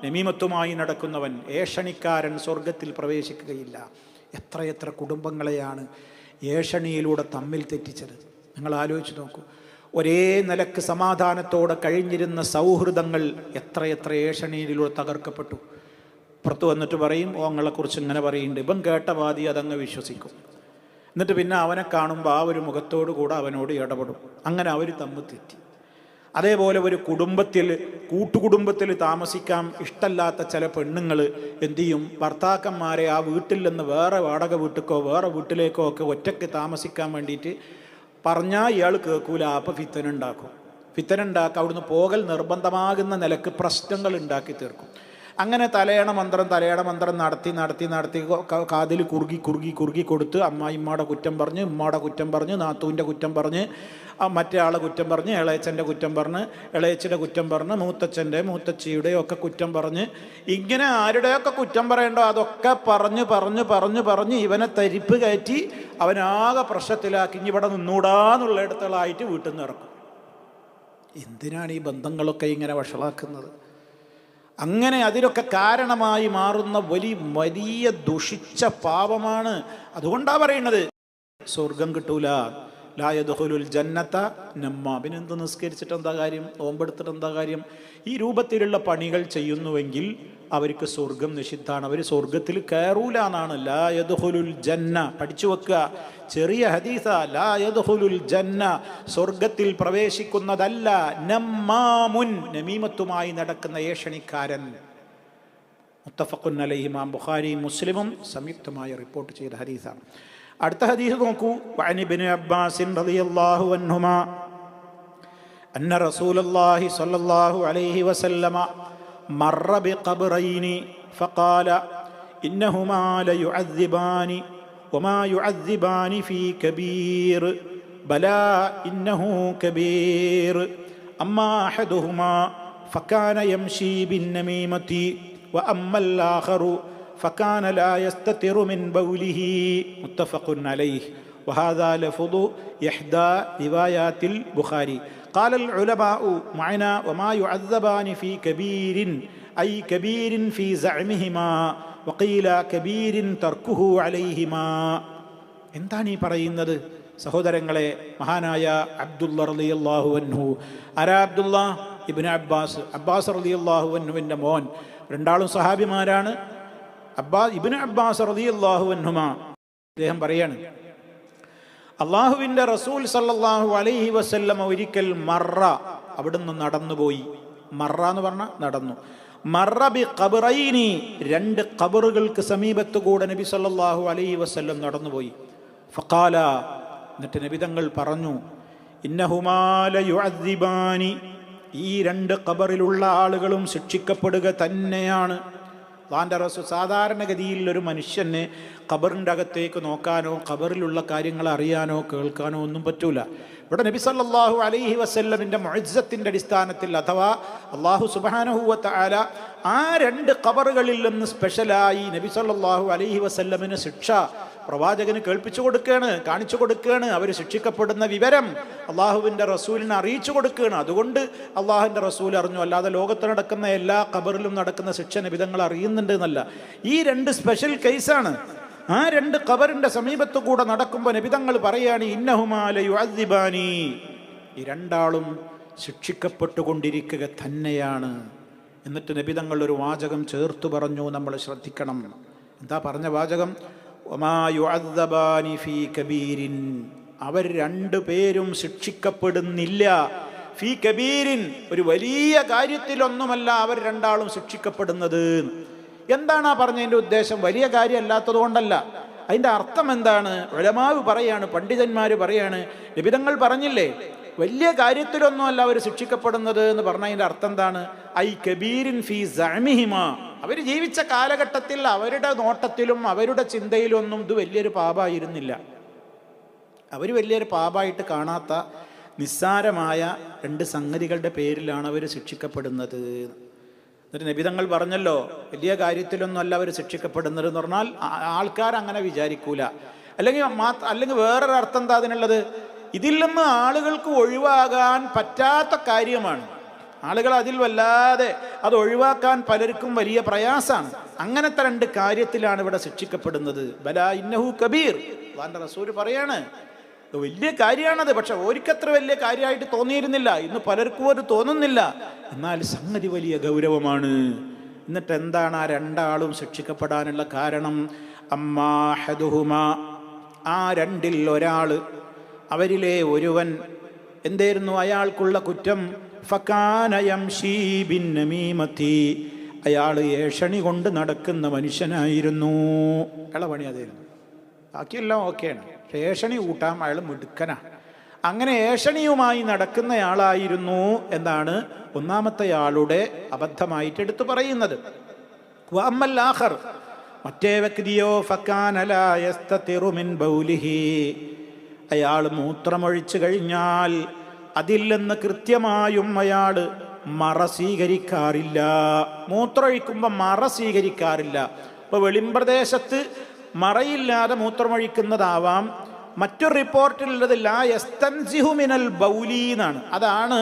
നമീമത്തുമായി നടക്കുന്നവൻ, ഏഷണിക്കാരൻ സ്വർഗത്തിൽ പ്രവേശിക്കുകയില്ല. എത്രയെത്ര കുടുംബങ്ങളെയാണ് ഏഷണിയിലൂടെ തമ്മിൽ തെറ്റിച്ചത്. നിങ്ങൾ ആലോചിച്ച് നോക്കൂ. ഒരേ നിലക്ക് സമാധാനത്തോടെ കഴിഞ്ഞിരുന്ന സൗഹൃദങ്ങൾ എത്രയെത്ര ഏഷണിയിലൂടെ തകർക്കപ്പെട്ടു. പുറത്ത് വന്നിട്ട് പറയും, ഓങ്ങളെക്കുറിച്ച് ഇങ്ങനെ പറയുന്നുണ്ട്. ഇവൻ കേട്ട വാദി അതങ്ങ് വിശ്വസിക്കും. എന്നിട്ട് പിന്നെ അവനെ കാണുമ്പോൾ ആ ഒരു മുഖത്തോടു കൂടെ അവനോട് ഇടപെടും. അങ്ങനെ അവർ തമ്മിൽ തെറ്റി. അതേപോലെ ഒരു കുടുംബത്തിൽ, കൂട്ടുകുടുംബത്തിൽ താമസിക്കാൻ ഇഷ്ടമല്ലാത്ത ചില പെണ്ണുങ്ങൾ എന്തു ചെയ്യും? ഭർത്താക്കന്മാരെ ആ വീട്ടിൽ നിന്ന് വേറെ വാടക വീട്ടിലേക്കോ വേറെ വീട്ടിലേക്കോ ഒക്കെ ഒറ്റയ്ക്ക് താമസിക്കാൻ വേണ്ടിയിട്ട് പറഞ്ഞാൽ ഇയാൾ കേൾക്കൂല. അപ്പം ഫിത്തനുണ്ടാക്കും. അവിടുന്ന് പോകൽ നിർബന്ധമാകുന്ന നിലക്ക് പ്രശ്നങ്ങൾ ഉണ്ടാക്കി തീർക്കും. അങ്ങനെ തലയണ മന്ത്രം നടത്തി കാതിൽ കുറുകി കൊടുത്ത് അമ്മായിമ്മയുടെ കുറ്റം പറഞ്ഞ്, ഉമ്മയുടെ കുറ്റം പറഞ്ഞ്, നാത്തൂൻ്റെ കുറ്റം പറഞ്ഞ്, മറ്റേ ആളെ കുറ്റം പറഞ്ഞ്, ഇളയച്ചൻ്റെ കുറ്റം പറഞ്ഞ്, ഇളയച്ചിയുടെ കുറ്റം പറഞ്ഞ്, മൂത്തച്ചിയുടെയും ഒക്കെ കുറ്റം പറഞ്ഞ്, ഇങ്ങനെ ആരുടെയൊക്കെ കുറ്റം പറയണ്ടോ അതൊക്കെ പറഞ്ഞ് ഇവനെ തരിപ്പ് കയറ്റി അവനാകെ പ്രശ്നത്തിലാക്കി. ഇനി ഇവിടെ നിന്നൂടാന്നുള്ള ഇടത്തുകളായിട്ട് വീട്ടിൽ നിന്ന് ഇറക്കും. എന്തിനാണ് ഈ ബന്ധങ്ങളൊക്കെ ഇങ്ങനെ വഷളാക്കുന്നത്? അങ്ങനെ അതിലൊക്കെ കാരണമായി മാറുന്ന വലിയ ദുഷിച്ച പാപമാണ്. അതുകൊണ്ടാണ് പറയുന്നത് സ്വർഗം കിട്ടൂല. ലാ യദ്ഖുലുൽ ജന്നത നമ്മാം. പിന്നെന്ത് നിസ്കരിച്ചിട്ട് എന്താ കാര്യം? നോമ്പെടുത്തിട്ട് എന്താ കാര്യം? ഈ രൂപത്തിലുള്ള പണികൾ ചെയ്യുന്നുവെങ്കിൽ അവർക്ക് സ്വർഗം നിഷിദ്ധാണ്. അവർ സ്വർഗത്തിൽ കയറൂല എന്നാണ്. ലാ യദ്ഖുലുൽ ജന്ന, പഠിച്ചു വെക്കുക, ചെറിയ ഹദീസ. ലാ യദ്ഖുലുൽ ജന്ന, സ്വർഗത്തിൽ പ്രവേശിക്കുന്നതല്ല നമ്മാമുൻ, നമീമത്തുമായി നടക്കുന്ന ഏഷണിക്കാരൻ. മുത്തഫഖുൻ അലൈഹി, ഇമാം ബുഖാരിയും മുസ്ലിമും സംയുക്തമായി റിപ്പോർട്ട് ചെയ്ത ഹദീസാണ്. അടുത്ത ഹദീസ് നോക്കൂ. വഅൻ ഇബ്നു അബ്ബാസ് റളിയല്ലാഹു അൻഹുമാ അന്ന റസൂലുള്ളാഹി സ്വല്ലല്ലാഹു അലൈഹി വസല്ലമ മറ ബിഖബ്റൈനി ഫഖാല ഇന്നഹുമാ ലയുഅദ്ദിബാനി വമാ യുഅദ്ദിബാനി ഫീ കബീർ ബലാ ഇന്നഹു കബീർ അമ്മാ അഹദുഹുമാ ഫകാന യംശി ബിന്നമീമതി വഅമ്മൽ ആഖറു فكان لا يستتر من بوله متفق عليه وهذا لفظ إحدى روايات البخاري. قال العلماء معنا وما يعذبان في كبير أي كبير في زعمهما وقيل كبير تركه عليهما. എന്താണ് ഈ പറയുന്നത് സഹോദരങ്ങളെ? മഹാനായ അബ്ദുള്ള റളിയല്ലാഹു അൻഹു. ആരാ അബ്ദുള്ള? ഇബ്നു അബ്ബാസ് റളിയല്ലാഹു അൻഹുവിൻ്റെ മോൻ. രണ്ടാളും സഹാബിമാരാണ്. ഇബ്നു അബ്ബാസ് റളിയല്ലാഹു അൻഹുമാ അദ്ദേഹം പറയാണ്, അള്ളാഹുവിൻ്റെ റസൂൽ സല്ലല്ലാഹു അലൈഹി വസല്ലം ഒരിക്കൽ മറ, അവിടുന്ന് നടന്നുപോയി. മറ എന്ന് പറഞ്ഞാൽ നടന്നു. മറ ബി ഖബ്റൈനി, രണ്ട് ഖബറുകൾക്ക് സമീപത്ത് കൂടെ നബി സല്ലല്ലാഹു അലൈഹി വസല്ലം നടന്നുപോയി. ഫഖാല, എന്നിട്ട് നബി തങ്ങൾ പറഞ്ഞു, ഇന്നഹുമാ ലയുഅദ്ദിബാനി, ഈ രണ്ട് ഖബറിലുള്ള ആളുകളും ശിക്ഷിക്കപ്പെടുക തന്നെയാണ്. അല്ലാഹുവിൻ്റെ റസൂൽ സാധാരണഗതിയിൽ ഒരു മനുഷ്യന് ഖബറിൻ്റെ അകത്തേക്ക് നോക്കാനോ ഖബറിലുള്ള കാര്യങ്ങൾ അറിയാനോ കേൾക്കാനോ ഒന്നും പറ്റൂല. ഇവിടെ നബി സല്ലല്ലാഹു അലൈഹി വസല്ലമിൻ്റെ മുഅ്ജിസത്തിൻ്റെ അടിസ്ഥാനത്തിൽ, അഥവാ അല്ലാഹു സുബ്ഹാനഹു വ തആല ആ രണ്ട് ഖബറുകളിൽ നിന്ന് സ്പെഷ്യലായി നബി സല്ലല്ലാഹു അലൈഹി വസല്ലമിന് ശിക്ഷ പ്രവാചകന് കേൾപ്പിച്ചു കൊടുക്കുകയാണ്, കാണിച്ചു കൊടുക്കുകയാണ്. അവർ ശിക്ഷിക്കപ്പെടുന്ന വിവരം അള്ളാഹുവിൻ്റെ റസൂലിനെ അറിയിച്ചു കൊടുക്കുകയാണ്. അതുകൊണ്ട് അള്ളാഹുവിൻ്റെ റസൂൽ അറിഞ്ഞു. അല്ലാതെ ലോകത്ത് നടക്കുന്ന എല്ലാ ഖബറിലും നടക്കുന്ന ശിക്ഷ നബിതങ്ങൾ അറിയുന്നുണ്ട് എന്നല്ല. ഈ രണ്ട് സ്പെഷ്യൽ കേസാണ്. ആ രണ്ട് ഖബറിൻ്റെ സമീപത്തു കൂടെ നടക്കുമ്പോൾ നബിതങ്ങൾ പറയാണ്, ഇന്നഹുമാ ലയുഅദ്ദിബാനി, ഈ രണ്ടാളും ശിക്ഷിക്കപ്പെട്ടുകൊണ്ടിരിക്കുക തന്നെയാണ്. എന്നിട്ട് നബിതങ്ങൾ ഒരു വാചകം ചേർത്ത് പറഞ്ഞു, നമ്മൾ ശ്രദ്ധിക്കണം. എന്താ പറഞ്ഞ വാചകം? വമാ യുഅദ്ദബാനി ഫീ കബീരിൻ, അവർ രണ്ടു പേരും ശിക്ഷിക്കപ്പെടുന്നില്ല. ഫീ കബീരിൻ, ഒരു വലിയ കാര്യത്തിലൊന്നുമല്ല അവർ രണ്ടാളും ശിക്ഷിക്കപ്പെടുന്നത്. എന്താണ് ആ പറഞ്ഞതിൻ്റെ ഉദ്ദേശം? വലിയ കാര്യം അല്ലാത്തത് കൊണ്ടല്ല. അതിൻ്റെ അർത്ഥം എന്താണ്? ഉലമാവ് പറയാണ്, പണ്ഡിതന്മാർ പറയാണ്, നബിതങ്ങൾ പറഞ്ഞില്ലേ വലിയ കാര്യത്തിലൊന്നുമല്ല അവർ ശിക്ഷിക്കപ്പെടുന്നത് എന്ന് പറഞ്ഞതിൻ്റെ അർത്ഥം എന്താണ്? ഐ കബീരിൻ ഫീ സഅമിഹിമ, അവർ ജീവിച്ച കാലഘട്ടത്തിൽ അവരുടെ നോട്ടത്തിലും അവരുടെ ചിന്തയിലും ഒന്നും ഇത് വലിയൊരു പാപമായിരുന്നില്ല. അവർ വലിയൊരു പാപമായിട്ട് കാണാത്ത നിസ്സാരമായ 2 സംഗതികളുടെ പേരിലാണ് അവർ ശിക്ഷിക്കപ്പെടുന്നത്. എന്നിട്ട് നബിതങ്ങൾ പറഞ്ഞല്ലോ, വലിയ കാര്യത്തിലൊന്നും അല്ല അവർ ശിക്ഷിക്കപ്പെടുന്നത് എന്ന് പറഞ്ഞാൽ ആൾക്കാർ അങ്ങനെ വിചാരിക്കൂല. അല്ലെങ്കിൽ വേറൊരർത്ഥം എന്താ അതിനുള്ളത്? ഇതിൽ നിന്ന് ആളുകൾക്ക് ഒഴിവാകാൻ പറ്റാത്ത കാര്യമാണ്. ആളുകൾ അതിൽ വല്ലാതെ അത് ഒഴിവാക്കാൻ പലർക്കും വലിയ പ്രയാസമാണ്. അങ്ങനത്തെ 2 കാര്യത്തിലാണ് ഇവിടെ ശിക്ഷിക്കപ്പെടുന്നത്. ബലാ ഇന്നഹു കബീർ, അല്ലാഹുവിന്റെ റസൂൽ പറയാണ്, വലിയ കാര്യമാണത്. പക്ഷെ ഓരിക്കത്ര വലിയ കാര്യമായിട്ട് തോന്നിയിരുന്നില്ല, ഇന്ന് പലർക്കും അത് തോന്നുന്നില്ല. എന്നാൽ സംഗതി വലിയ ഗൗരവമാണ്. എന്നിട്ട് എന്താണ് ആ 2 ആളും ശിക്ഷിക്കപ്പെടാനുള്ള കാരണം? അമ്മാഹദുഹുമാ, ആ 2-ൽ ഒരാള്, അവരിലെ ഒരുവൻ എന്തായിരുന്നു അയാൾക്കുള്ള കുറ്റം? ഫകാന യംശീ ബിന്നമീമതി, അയാൾ ഏഷണി കൊണ്ട് നടക്കുന്ന മനുഷ്യനായിരുന്നു. അയാളെ പണി അതായിരുന്നു. ബാക്കിയെല്ലാം ഓക്കെയാണ്, പക്ഷെ ഏഷണി കൂട്ടാൻ അയാൾ മിടുക്കനാണ്. അങ്ങനെ ഏഷണിയുമായി നടക്കുന്നയാളായിരുന്നു എന്നാണ് ഒന്നാമത്തെ ആളുടെ അബദ്ധമായിട്ട് എടുത്തു പറയുന്നത്. വഅമ്മൽ ആഖർ, മറ്റേ വ്യക്തിയോ ഫകാന ലാ യസ്തതിറു മിൻ ബൗലിഹി, അയാൾ മൂത്രമൊഴിച്ചു കഴിഞ്ഞാൽ അതിൽ നിന്ന് കൃത്യമായും അയാൾ മറ സ്വീകരിക്കാറില്ല. മൂത്രമൊഴിക്കുമ്പോൾ മറ സ്വീകരിക്കാറില്ല. ഇപ്പോൾ വെളിമ്പ്രദേശത്ത് മറയില്ലാതെ മൂത്രമൊഴിക്കുന്നതാവാം. മറ്റൊരു റിപ്പോർട്ടിലുള്ളത് ലാ യസ്തൻസിഹു മിനൽ ബൗലി എന്നാണ്. അതാണ്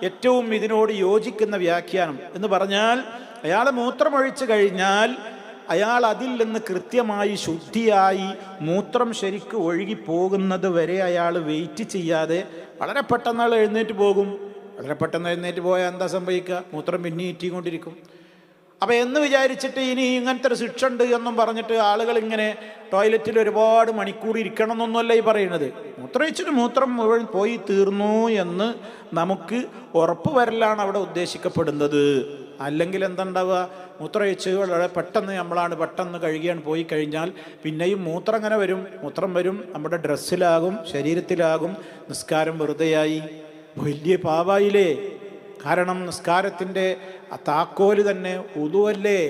ഏറ്റവും ഇതിനോട് യോജിക്കുന്ന വ്യാഖ്യാനം. എന്ന് പറഞ്ഞാൽ അയാൾ മൂത്രമൊഴിച്ചു കഴിഞ്ഞാൽ അയാൾ അതിൽ നിന്ന് കൃത്യമായി ശുദ്ധിയായി മൂത്രം ശരിക്ക് ഒഴുകി പോകുന്നത് വരെ അയാൾ വെയിറ്റ് ചെയ്യാതെ വളരെ പെട്ടെന്ന് അയാൾ എഴുന്നേറ്റ് പോകും. വളരെ പെട്ടെന്ന് എഴുന്നേറ്റ് പോയാൽ എന്താ സംഭവിക്കുക? മൂത്രം പിന്നെ ഈറ്റിക്കൊണ്ടിരിക്കും. അപ്പം എന്ന് വിചാരിച്ചിട്ട് ഇനി ഇങ്ങനത്തെ ഒരു ശിക്ഷ ഉണ്ട് എന്നും പറഞ്ഞിട്ട് ആളുകൾ ഇങ്ങനെ ടോയ്ലറ്റിൽ ഒരുപാട് മണിക്കൂർ ഇരിക്കണം എന്നൊന്നുമല്ല ഈ പറയുന്നത്. മൂത്രമൊഴിച്ചിട്ട് മൂത്രം മുഴുവൻ പോയി തീർന്നു എന്ന് നമുക്ക് ഉറപ്പ് വരലാണ് അവിടെ ഉദ്ദേശിക്കപ്പെടുന്നത്. അല്ലെങ്കിൽ എന്തുണ്ടാവുക? മൂത്രമൊഴിച്ച് വളരെ പെട്ടെന്ന് കഴുകിയാണ് പോയി കഴിഞ്ഞാൽ പിന്നെയും മൂത്രം അങ്ങനെ വരും. മൂത്രം വരും, നമ്മുടെ ഡ്രസ്സിലാകും, ശരീരത്തിലാകും. നിസ്കാരം വെറുതെയായി, വലിയ പാപായില്ലേ? കാരണം നിസ്കാരത്തിൻ്റെ താക്കോല് തന്നെ ഉദുവല്ലേ?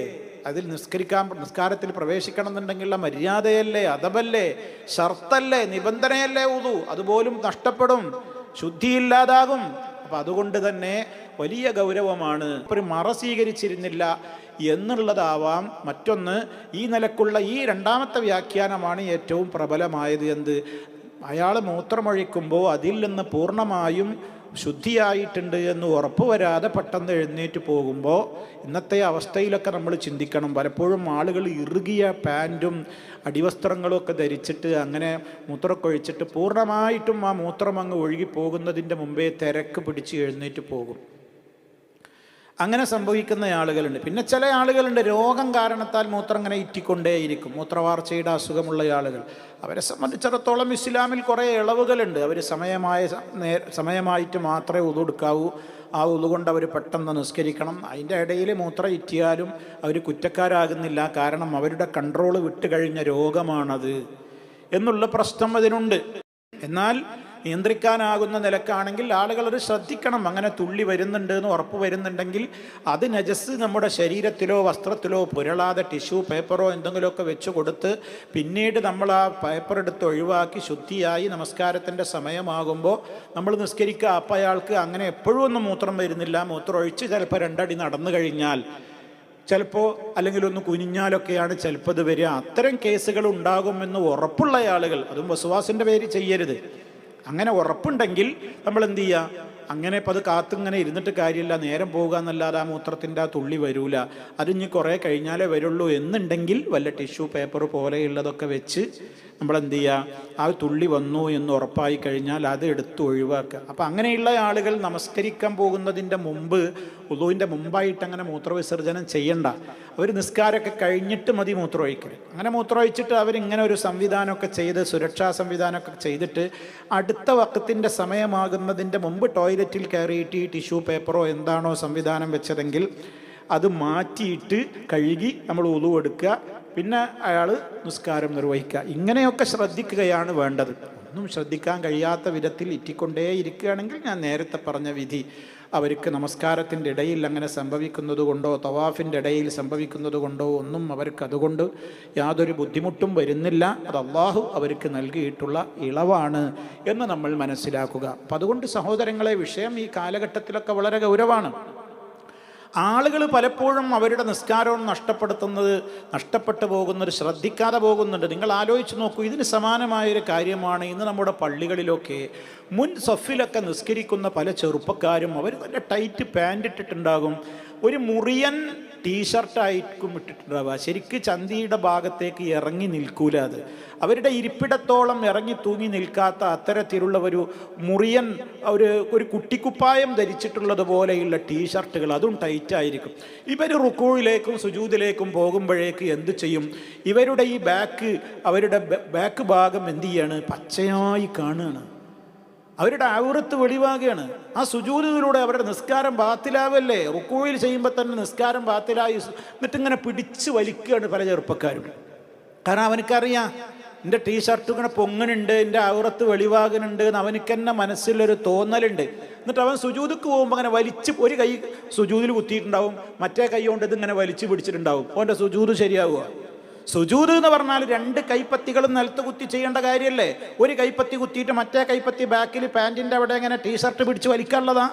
അതിൽ നിസ്കാരത്തിൽ പ്രവേശിക്കണം എന്നുണ്ടെങ്കിലുള്ള മര്യാദയല്ലേ, അദബല്ലേ, ഷർത്തല്ലേ, നിബന്ധനയല്ലേ ഉദു? അതുപോലും നഷ്ടപ്പെടും, ശുദ്ധിയില്ലാതാകും. അപ്പം അതുകൊണ്ട് തന്നെ വലിയ ഗൗരവമാണ്. ഒരു മറ സ്വീകരിച്ചിരുന്നില്ല എന്നുള്ളതാവാം. മറ്റൊന്ന്, ഈ നിലക്കുള്ള ഈ 2ാമത്തെ വ്യാഖ്യാനമാണ് ഏറ്റവും പ്രബലമായത്. എന്ത്? അയാൾ മൂത്രമൊഴിക്കുമ്പോൾ അതിൽ നിന്ന് പൂർണ്ണമായും ശുദ്ധിയായിട്ടുണ്ട് എന്ന് ഉറപ്പ് വരാതെ പെട്ടെന്ന് എഴുന്നേറ്റ് പോകുമ്പോൾ ഇന്നത്തെ അവസ്ഥയിലൊക്കെ നമ്മൾ ചിന്തിക്കണം. പലപ്പോഴും ആളുകൾ ഇറുകിയ പാൻറ്റും അടിവസ്ത്രങ്ങളും ഒക്കെ ധരിച്ചിട്ട് അങ്ങനെ മൂത്രമൊക്കെ ഒഴിച്ചിട്ട് പൂർണ്ണമായിട്ടും ആ മൂത്രം അങ്ങ് ഒഴുകി പോകുന്നതിൻ്റെ മുമ്പേ തിരക്ക് പിടിച്ച് എഴുന്നേറ്റ് പോകും. അങ്ങനെ സംഭവിക്കുന്ന ആളുകളുണ്ട്. പിന്നെ ചില ആളുകളുണ്ട് രോഗം കാരണത്താൽ മൂത്രം ഇങ്ങനെ ഇറ്റിക്കൊണ്ടേയിരിക്കും, മൂത്രവാർച്ചയുടെ അസുഖമുള്ള ആളുകൾ. അവരെ സംബന്ധിച്ചിടത്തോളം ഇസ്ലാമിൽ കുറേ ഇളവുകളുണ്ട്. അവർ സമയമായിട്ട് മാത്രമേ ഉളു എടുക്കാവൂ. ആ ഉളു കൊണ്ട് അവർ പെട്ടെന്ന് നിസ്കരിക്കണം. അതിൻ്റെ ഇടയിൽ മൂത്രം ഇറ്റിയാലും അവർ കുറ്റക്കാരാകുന്നില്ല. കാരണം അവരുടെ കൺട്രോൾ വിട്ട് കഴിഞ്ഞ രോഗമാണത് എന്നുള്ള പ്രശ്നം അതിനുണ്ട്. എന്നാൽ നിയന്ത്രിക്കാനാകുന്ന നിലക്കാണെങ്കിൽ ആളുകൾ അത് ശ്രദ്ധിക്കണം. അങ്ങനെ തുള്ളി വരുന്നുണ്ട് എന്ന് ഉറപ്പ് വരുന്നുണ്ടെങ്കിൽ അത് നജസ് നമ്മുടെ ശരീരത്തിലോ വസ്ത്രത്തിലോ പുരളാതെ ടിഷ്യൂ പേപ്പറോ എന്തെങ്കിലുമൊക്കെ വെച്ച് കൊടുത്ത് പിന്നീട് നമ്മൾ ആ പേപ്പർ എടുത്ത് ഒഴിവാക്കി ശുദ്ധിയായി നമസ്കാരത്തിൻ്റെ സമയമാകുമ്പോൾ നമ്മൾ നിസ്കരിക്കുക. അപ്പം അയാൾക്ക് അങ്ങനെ എപ്പോഴും ഒന്നും മൂത്രം വരുന്നില്ല, മൂത്രം ഒഴിച്ച് ചിലപ്പോൾ 2 അടി നടന്നു കഴിഞ്ഞാൽ ചിലപ്പോൾ അല്ലെങ്കിൽ ഒന്ന് കുനിഞ്ഞാലൊക്കെയാണ് ചിലപ്പോൾ ഇത് വരിക. അത്തരം കേസുകൾ ഉണ്ടാകുമെന്ന് ഉറപ്പുള്ള ആളുകൾ, അതും വസ്വാസിൻ്റെ പേര് ചെയ്യരുത്. അങ്ങനെ ഉറപ്പുണ്ടെങ്കിൽ നമ്മൾ എന്ത് ചെയ്യുക? അങ്ങനെ ഇപ്പം അത് കാത്തിങ്ങനെ ഇരുന്നിട്ട് കാര്യമില്ല, നേരം പോകുക എന്നല്ലാതെ ആ മൂത്രത്തിൻ്റെ ആ തുള്ളി വരൂല. അത് ഇനി കുറേ കഴിഞ്ഞാലേ വരുള്ളൂ എന്നുണ്ടെങ്കിൽ വല്ല ടിഷ്യൂ പേപ്പർ പോലെയുള്ളതൊക്കെ വെച്ച് നമ്മളെന്ത് ചെയ്യുക? ആ തുള്ളി വന്നു എന്ന് ഉറപ്പായി കഴിഞ്ഞാൽ അത് എടുത്ത് ഒഴിവാക്കുക. അപ്പം അങ്ങനെയുള്ള ആളുകൾ നമസ്കരിക്കാൻ പോകുന്നതിൻ്റെ മുമ്പ്, ഉളുവിൻ്റെ മുമ്പായിട്ട് അങ്ങനെ മൂത്രവിസർജനം ചെയ്യണ്ട. അവർ നിസ്കാരമൊക്കെ കഴിഞ്ഞിട്ട് മതി മൂത്രമൊഴിക്കൽ. അങ്ങനെ മൂത്രമൊഴിച്ചിട്ട് അവരിങ്ങനെ ഒരു സംവിധാനമൊക്കെ ചെയ്ത്, സുരക്ഷാ സംവിധാനമൊക്കെ ചെയ്തിട്ട് അടുത്ത വക്കത്തിൻ്റെ സമയമാകുന്നതിൻ്റെ മുമ്പ് ടോയ്ലറ്റിൽ കയറിയിട്ട് ഈ ടിഷ്യൂ പേപ്പറോ എന്താണോ സംവിധാനം വെച്ചതെങ്കിൽ അത് മാറ്റിയിട്ട് കഴുകി നമ്മൾ ഉളു എടുക്കുക. പിന്നെ അയാൾ നിസ്കാരം നിർവഹിക്കുക. ഇങ്ങനെയൊക്കെ ശ്രദ്ധിക്കുകയാണ് വേണ്ടത്. ഒന്നും ശ്രദ്ധിക്കാൻ കഴിയാത്ത വിധത്തിൽ ഇറ്റിക്കൊണ്ടേ ഇരിക്കുകയാണെങ്കിൽ ഞാൻ നേരത്തെ പറഞ്ഞ വിധി അവർക്ക് നമസ്കാരത്തിൻ്റെ ഇടയിൽ അങ്ങനെ സംഭവിക്കുന്നത് കൊണ്ടോ തവാഫിൻ്റെ ഇടയിൽ സംഭവിക്കുന്നത് കൊണ്ടോ ഒന്നും അവർക്ക് അതുകൊണ്ട് യാതൊരു ബുദ്ധിമുട്ടും വരുന്നില്ല. അത് അള്ളാഹു അവർക്ക് നൽകിയിട്ടുള്ള ഇളവാണ് എന്ന് നമ്മൾ മനസ്സിലാക്കുക. അപ്പം അതുകൊണ്ട് സഹോദരങ്ങളെ, വിഷയം ഈ കാലഘട്ടത്തിലൊക്കെ വളരെ ഗൗരവമാണ്. ആളുകൾ പലപ്പോഴും അവരുടെ നിസ്കാരവും നഷ്ടപ്പെട്ടു പോകുന്നത് ശ്രദ്ധിക്കാതെ പോകുന്നുണ്ട്. നിങ്ങൾ ആലോചിച്ച് നോക്കൂ, ഇതിന് സമാനമായൊരു കാര്യമാണ് ഇന്ന് നമ്മുടെ പള്ളികളിലൊക്കെ മുൻ സഫിലൊക്കെ നിസ്കരിക്കുന്ന പല ചെറുപ്പക്കാരും അവർ നല്ല ടൈറ്റ് പാൻറ് ഇട്ടിട്ടുണ്ടാകും, ഒരു മുറിയൻ ടീഷർട്ടായിരിക്കും ഇട്ടിട്ടുണ്ടാവുക. ശരിക്ക് ചന്തിയുടെ ഭാഗത്തേക്ക് ഇറങ്ങി നിൽക്കൂല. അത് അവരുടെ ഇരിപ്പിടത്തോളം ഇറങ്ങി തൂങ്ങി നിൽക്കാത്ത അത്തരത്തിലുള്ള ഒരു മുറിയൻ ഒരു കുട്ടിക്കുപ്പായം ധരിച്ചിട്ടുള്ളത് പോലെയുള്ള ടീഷർട്ടുകൾ, അതും ടൈറ്റായിരിക്കും. ഇവർ റുക്കൂയിലേക്കും സുജൂദിലേക്കും പോകുമ്പോഴേക്ക് എന്ത് ചെയ്യും? ഇവരുടെ ഈ അവരുടെ ബാക്ക് ഭാഗം എന്ത് ചെയ്യാണ്? പച്ചയായി കാണുകയാണ്. അവരുടെ ഔറത്ത് വെളിവാകുകയാണ്. ആ സുജൂദിലൂടെ അവരുടെ നിസ്കാരം ബാത്തിലാവല്ലേ? റുക്കൂയിൽ ചെയ്യുമ്പോൾ തന്നെ നിസ്കാരം ബാത്തിലായി. എന്നിട്ടിങ്ങനെ പിടിച്ച് വലിക്കുകയാണ് പല ചെറുപ്പക്കാരും. കാരണം അവനക്കറിയാം എൻ്റെ ടീഷർട്ട് ഇങ്ങനെ പൊങ്ങനുണ്ട്, എൻ്റെ ഔറത്ത് വെളിവാകുന്നുണ്ട് എന്ന് അവനക്ക് തന്നെ മനസ്സിലൊരു തോന്നലുണ്ട്. എന്നിട്ട് അവൻ സുജൂദിക്ക് പോകുമ്പോൾ അങ്ങനെ വലിച്ച് ഒരു കൈ സുജൂദിൽ കുത്തിയിട്ടുണ്ടാവും, മറ്റേ കൈ കൊണ്ട് ഇതിങ്ങനെ വലിച്ചു പിടിച്ചിട്ടുണ്ടാവും. അവൻ്റെ സുജൂദ് ശരിയാവുക? സുജൂദ് എന്ന് പറഞ്ഞാൽ രണ്ട് കൈപ്പത്തികളും നിലത്ത് കുത്തി ചെയ്യേണ്ട കാര്യമല്ലേ? ഒരു കൈപ്പത്തി കുത്തിയിട്ട് മറ്റേ കൈപ്പത്തി ബാക്കിൽ പാൻറ്റിൻ്റെ അവിടെ ഇങ്ങനെ ടീഷർട്ട് പിടിച്ച് വലിക്കാനുള്ളതാ.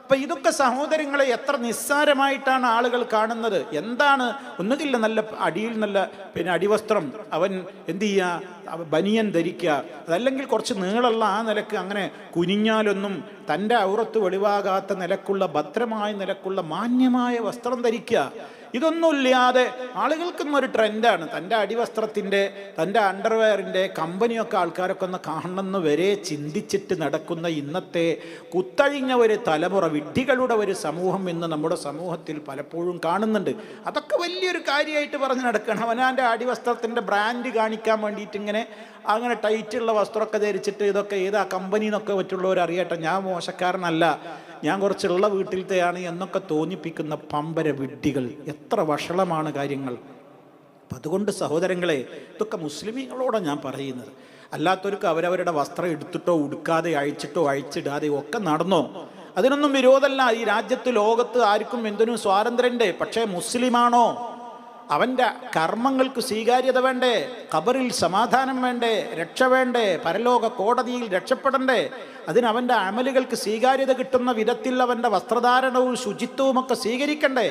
അപ്പം ഇതൊക്കെ സഹോദരങ്ങളെ എത്ര നിസ്സാരമായിട്ടാണ് ആളുകൾ കാണുന്നത്. എന്താണ്? ഒന്നുകില്ല നല്ല അടിയിൽ നല്ല അടിവസ്ത്രം അവൻ എന്ത് ചെയ്യുക, ബനിയൻ ധരിക്കുക, അതല്ലെങ്കിൽ കുറച്ച് നീളമുള്ള ആ നിലക്ക് അങ്ങനെ കുനിഞ്ഞാലൊന്നും തൻ്റെ ഔറത്ത് വെളിവാകാത്ത നിലക്കുള്ള ഭദ്രമായ നിലക്കുള്ള മാന്യമായ വസ്ത്രം ധരിക്കുക. ഇതൊന്നുമില്ലാതെ ആളുകൾക്കൊന്നൊരു ട്രെൻഡാണ് തൻ്റെ അടിവസ്ത്രത്തിൻ്റെ തൻ്റെ അണ്ടർവെയറിൻ്റെ കമ്പനിയൊക്കെ ആൾക്കാരൊക്കെ ഒന്ന് കാണണമെന്ന് വരെ ചിന്തിച്ചിട്ട് നടക്കുന്ന ഇന്നത്തെ കുത്തഴിഞ്ഞ ഒരു തലമുറ, വിഡ്ഢികളുടെ ഒരു സമൂഹം ഇന്ന് നമ്മുടെ സമൂഹത്തിൽ പലപ്പോഴും കാണുന്നുണ്ട്. അതൊക്കെ വലിയൊരു കാര്യമായിട്ട് പറഞ്ഞ് നടക്കണം. അവനാൻ്റെ അടിവസ്ത്രത്തിൻ്റെ ബ്രാൻഡ് കാണിക്കാൻ വേണ്ടിയിട്ട് ഇങ്ങനെ അങ്ങനെ ടൈറ്റുള്ള വസ്ത്രമൊക്കെ ധരിച്ചിട്ട് ഇതൊക്കെ ഏതാ കമ്പനി എന്നൊക്കെ മറ്റുള്ളവർ അറിയട്ടെ, ഞാൻ മോശക്കാരനല്ല, ഞാൻ കുറച്ചുള്ള വീട്ടിലത്തെയാണ് എന്നൊക്കെ തോന്നിപ്പിക്കുന്ന പമ്പര വിഡ്ഢികൾ. എത്ര വഷളമാണ് കാര്യങ്ങൾ. അപ്പം അതുകൊണ്ട് സഹോദരങ്ങളെ, ഇതൊക്കെ മുസ്ലിമീങ്ങളോടാണ് ഞാൻ പറയുന്നത്. അല്ലാത്തവർക്ക് അവരവരുടെ വസ്ത്രം എടുത്തിട്ടോ ഉടുക്കാതെ അഴിച്ചിട്ടോ അഴിച്ചിടാതെ ഒക്കെ നടന്നോ, അതിനൊന്നും വിരോധമല്ല. ഈ രാജ്യത്ത് ലോകത്ത് ആർക്കും എന്തിനും സ്വാതന്ത്ര്യമുണ്ട്. പക്ഷേ മുസ്ലിമാണോ? അവൻ്റെ കർമ്മങ്ങൾക്ക് സ്വീകാര്യത വേണ്ടേ? ഖബറിൽ സമാധാനം വേണ്ടേ? രക്ഷ വേണ്ടേ? പരലോക കോടതിയിൽ രക്ഷപ്പെടണ്ടേ? അതിന് അവൻ്റെ അമലുകൾക്ക് സ്വീകാര്യത കിട്ടുന്ന വിധത്തിൽ അവൻ്റെ വസ്ത്രധാരണവും ശുചിത്വവും ഒക്കെ സ്വീകരിക്കണ്ടേ?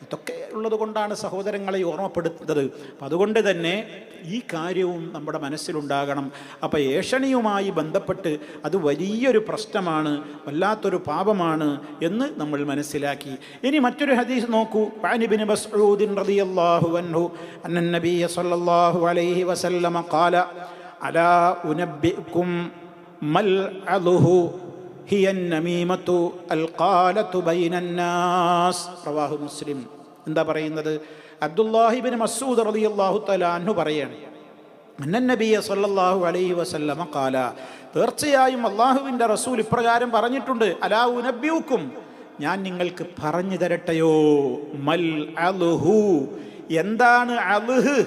ഇതൊക്കെ ഉള്ളത് കൊണ്ടാണ് സഹോദരങ്ങളെ ഓർമ്മപ്പെടുത്തുന്നത്. അപ്പം അതുകൊണ്ട് തന്നെ ഈ കാര്യവും നമ്മുടെ മനസ്സിലുണ്ടാകണം. അപ്പം ഏഷണിയുമായി ബന്ധപ്പെട്ട് അത് വലിയൊരു പ്രശ്നമാണ്, വല്ലാത്തൊരു പാപമാണ് എന്ന് നമ്മൾ മനസ്സിലാക്കി. ഇനി മറ്റൊരു ഹദീസ് നോക്കൂ. ഇബ്നു മസ്ഊദ് റളിയല്ലാഹു അൻഹു അന്ന നബിയ സല്ലല്ലാഹു അലൈഹി വസല്ലമ ഖാല അലാ ഉനബ്ബിഉകും മൽ അലുഹു ഹിയ നമീമത്തു അൽ ഖാലത്തു ബൈനൻ നാസ്. റവാഹു മുസ്ലിം. എന്താ പറയുന്നത്? അബ്ദുല്ലാഹി ഇബ്നു മസ്ഊദ് റളിയല്ലാഹു തആല അൻഹു പറയാണ്, അന്നൻ നബിയ സല്ലല്ലാഹു അലൈഹി വസല്ലമ ഖാല, തീർച്ചയായും അല്ലാഹുവിൻ്റെ റസൂൽ ഇപ്രകാരം പറഞ്ഞിട്ടുണ്ട്. അലാ ഉനബ്ബിഉകും, ഞാൻ നിങ്ങൾക്ക് പറഞ്ഞു തരട്ടെയോ, മൽ അൽഹു, എന്താണ് അൽഹ്?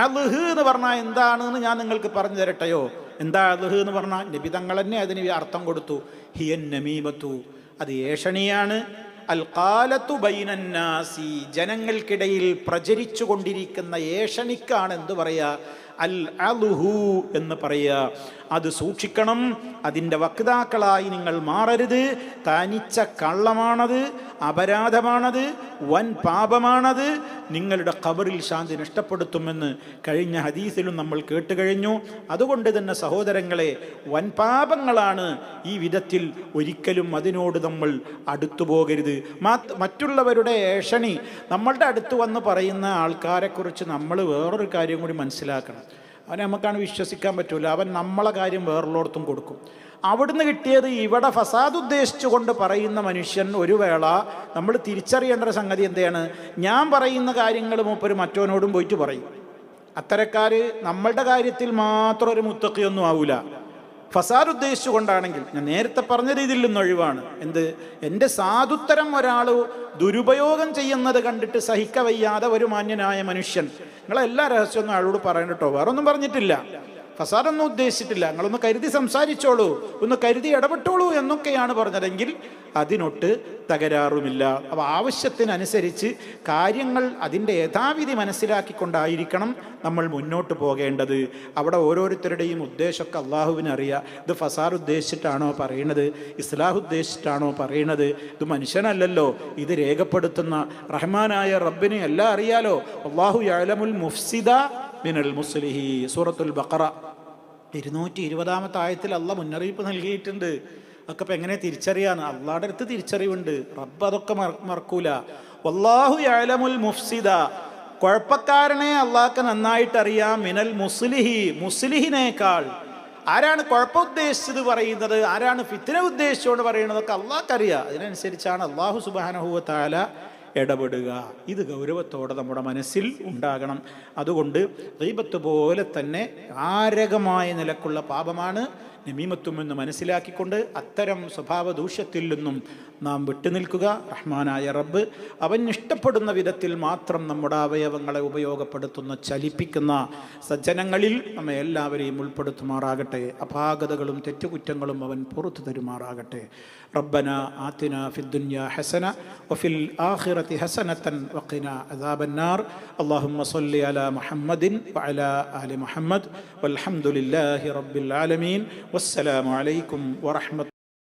അൽഹ് എന്ന് പറഞ്ഞാൽ എന്താണെന്ന് ഞാൻ നിങ്ങൾക്ക് പറഞ്ഞു തരട്ടെയോ. എന്താ അൽഹ് എന്ന് പറഞ്ഞാൽ? നബി തങ്ങൾ തന്നെ അതിന് അർത്ഥം കൊടുത്തു. ഹിയൻ നമീമത്തു, അത് ഏഷണിയാണ്. അൽ ഖാലത്തു ബൈനന്നാസി, ജനങ്ങൾക്കിടയിൽ പ്രചരിച്ചു കൊണ്ടിരിക്കുന്ന ഏഷണിക്കാണ് എന്ത് പറയുക? അൽ അൽഹു എന്ന് പറയുക. അത് സൂക്ഷിക്കണം. അതിൻ്റെ വക്താക്കളായി നിങ്ങൾ മാറരുത്. തനിച്ച കള്ളമാണത്, അപരാധമാണത്, വൻ പാപമാണത്, നിങ്ങളുടെ ഖബറിൽ ശാന്തി നഷ്ടപ്പെടുത്തുമെന്ന് കഴിഞ്ഞ ഹദീസിലും നമ്മൾ കേട്ട് കഴിഞ്ഞു. അതുകൊണ്ട് തന്നെ സഹോദരങ്ങളെ, വൻ പാപങ്ങളാണ് ഈ വിധത്തിൽ. ഒരിക്കലും അതിനോട് നമ്മൾ അടുത്തു പോകരുത്. മറ്റുള്ളവരുടെ ഏഷണി നമ്മളുടെ അടുത്ത് വന്ന് പറയുന്ന ആൾക്കാരെക്കുറിച്ച് നമ്മൾ വേറൊരു കാര്യം കൂടി മനസ്സിലാക്കണം. അവനെ നമുക്കാണ് വിശ്വസിക്കാൻ പറ്റൂല. അവൻ നമ്മളെ കാര്യം വേറുള്ളോടത്തും കൊടുക്കും. അവിടുന്ന് കിട്ടിയത് ഇവിടെ ഫസാദ് ഉദ്ദേശിച്ചു കൊണ്ട് പറയുന്ന മനുഷ്യൻ ഒരു വേള നമ്മൾ തിരിച്ചറിയേണ്ട ഒരു സംഗതി എന്താണ്? ഞാൻ പറയുന്ന കാര്യങ്ങൾ മൂപ്പര് മറ്റവനോടും പോയിട്ട് പറയും. അത്തരക്കാർ നമ്മളുടെ കാര്യത്തിൽ മാത്രം ഒരു മുത്തക്കിയൊന്നും ആവൂല. ഫസാദ് ഉദ്ദേശിച്ചു കൊണ്ടാണെങ്കിൽ ഞാൻ നേരത്തെ പറഞ്ഞ രീതിയിൽ നിന്ന് ഒഴിവാണ്. എൻ്റെ സാധുത്തരം ഒരാൾ ദുരുപയോഗം ചെയ്യുന്നത് കണ്ടിട്ട് സഹിക്കവയ്യാതെ ഒരു മാന്യനായ മനുഷ്യൻ, നിങ്ങളെല്ലാ രഹസ്യമൊന്നും ആളോട് പറയണം കേട്ടോ, വേറൊന്നും പറഞ്ഞിട്ടില്ല. ഫസാദൊന്നും ഉദ്ദേശിച്ചിട്ടില്ല, നിങ്ങളൊന്ന് കരുതി സംസാരിച്ചോളൂ, ഒന്ന് കരുതി ഇടപെട്ടോളൂ എന്നൊക്കെയാണ് പറഞ്ഞതെങ്കിൽ അതിനൊട്ട് തകരാറുമില്ല. അപ്പോൾ ആവശ്യത്തിനനുസരിച്ച് കാര്യങ്ങൾ അതിൻ്റെ യഥാവിധി മനസ്സിലാക്കിക്കൊണ്ടായിരിക്കണം നമ്മൾ മുന്നോട്ട് പോകേണ്ടത്. അവിടെ ഓരോരുത്തരുടെയും ഉദ്ദേശമൊക്കെ അള്ളാഹുവിന് അറിയാം. ഇത് ഫസാദ് ഉദ്ദേശിച്ചിട്ടാണോ പറയണത്, ഇസ്ലാഹ് ഉദ്ദേശിച്ചിട്ടാണോ പറയണത്, ഇത് മനുഷ്യനല്ലല്ലോ, ഇത് രേഖപ്പെടുത്തുന്ന റഹ്മാനായ റബ്ബിനെ എല്ലാം അറിയാലോ. അല്ലാഹു യഅലമുൽ മുഫ്സിദ മിനൽ മുസ്ലിഹി. സൂറത്തുൽ ബഖറ 220 ആയത്തിൽ അള്ളാഹ് മുന്നറിയിപ്പ് നൽകിയിട്ടുണ്ട്. അതൊക്കെ ഇപ്പം എങ്ങനെ തിരിച്ചറിയാന്ന്? അള്ളാഹുടെ അടുത്ത് തിരിച്ചറിവുണ്ട്, റബ്ബ് അതൊക്കെ മറക്കൂല. വല്ലാഹു യഅലമുൽ മുഫ്സിദ, കുഴപ്പക്കാരനെ അള്ളാഹ്ക്ക് നന്നായിട്ട് അറിയാം. മിനൽ മുസ്ലിഹി, മുസ്ലിഹിനേക്കാൾ. ആരാണ് കുഴപ്പം ഉദ്ദേശിച്ചത് പറയുന്നത്, ആരാണ് ഫിത്ന ഉദ്ദേശിച്ചുകൊണ്ട് പറയുന്നതൊക്കെ അള്ളാഹ്ക്കറിയാം. അതിനനുസരിച്ചാണ് അള്ളാഹു സുബ്ഹാനഹു വ തആല ഇടപെടുക. ഇത് ഗൗരവത്തോടെ നമ്മുടെ മനസ്സിൽ ഉണ്ടാകണം. അതുകൊണ്ട് ഗീബത്ത് പോലെ തന്നെ മാരകമായ നിലക്കുള്ള പാപമാണ് നമീമത്തും എന്ന് മനസ്സിലാക്കിക്കൊണ്ട് അത്തരം സ്വഭാവ ദൂഷ്യത്തിൽ നിന്നും നാം വിട്ടുനിൽക്കുക. റഹ്മാനായ റബ്ബ് അവൻ ഇഷ്ടപ്പെടുന്ന വിധത്തിൽ മാത്രം നമ്മുടെ അവയവങ്ങളെ ഉപയോഗപ്പെടുത്തുന്ന, ചലിപ്പിക്കുന്ന സജ്ജനങ്ങളിൽ നമ്മെ എല്ലാവരെയും ഉൾപ്പെടുത്തുമാറാകട്ടെ. അപാകതകളും തെറ്റുകുറ്റങ്ങളും അവൻ പുറത്തു തരുമാറാകട്ടെ. റബ്ബന ആതിന ഫിദ്ദുനിയ ഹസന വഫിൽ ആഖിറതി ഹസനതൻ വഖിനാ അദാബന്നാർ. അല്ലാഹുമ്മ സ്വല്ലി അലാ മുഹമ്മദിൻ വഅലാ ആലി മുഹമ്മദ് വൽഹംദുലില്ലാഹി റബ്ബിൽ ആലമീൻ. വസ്സലാമു അലൈക്കും വറഹ്മത്തുള്ളാഹി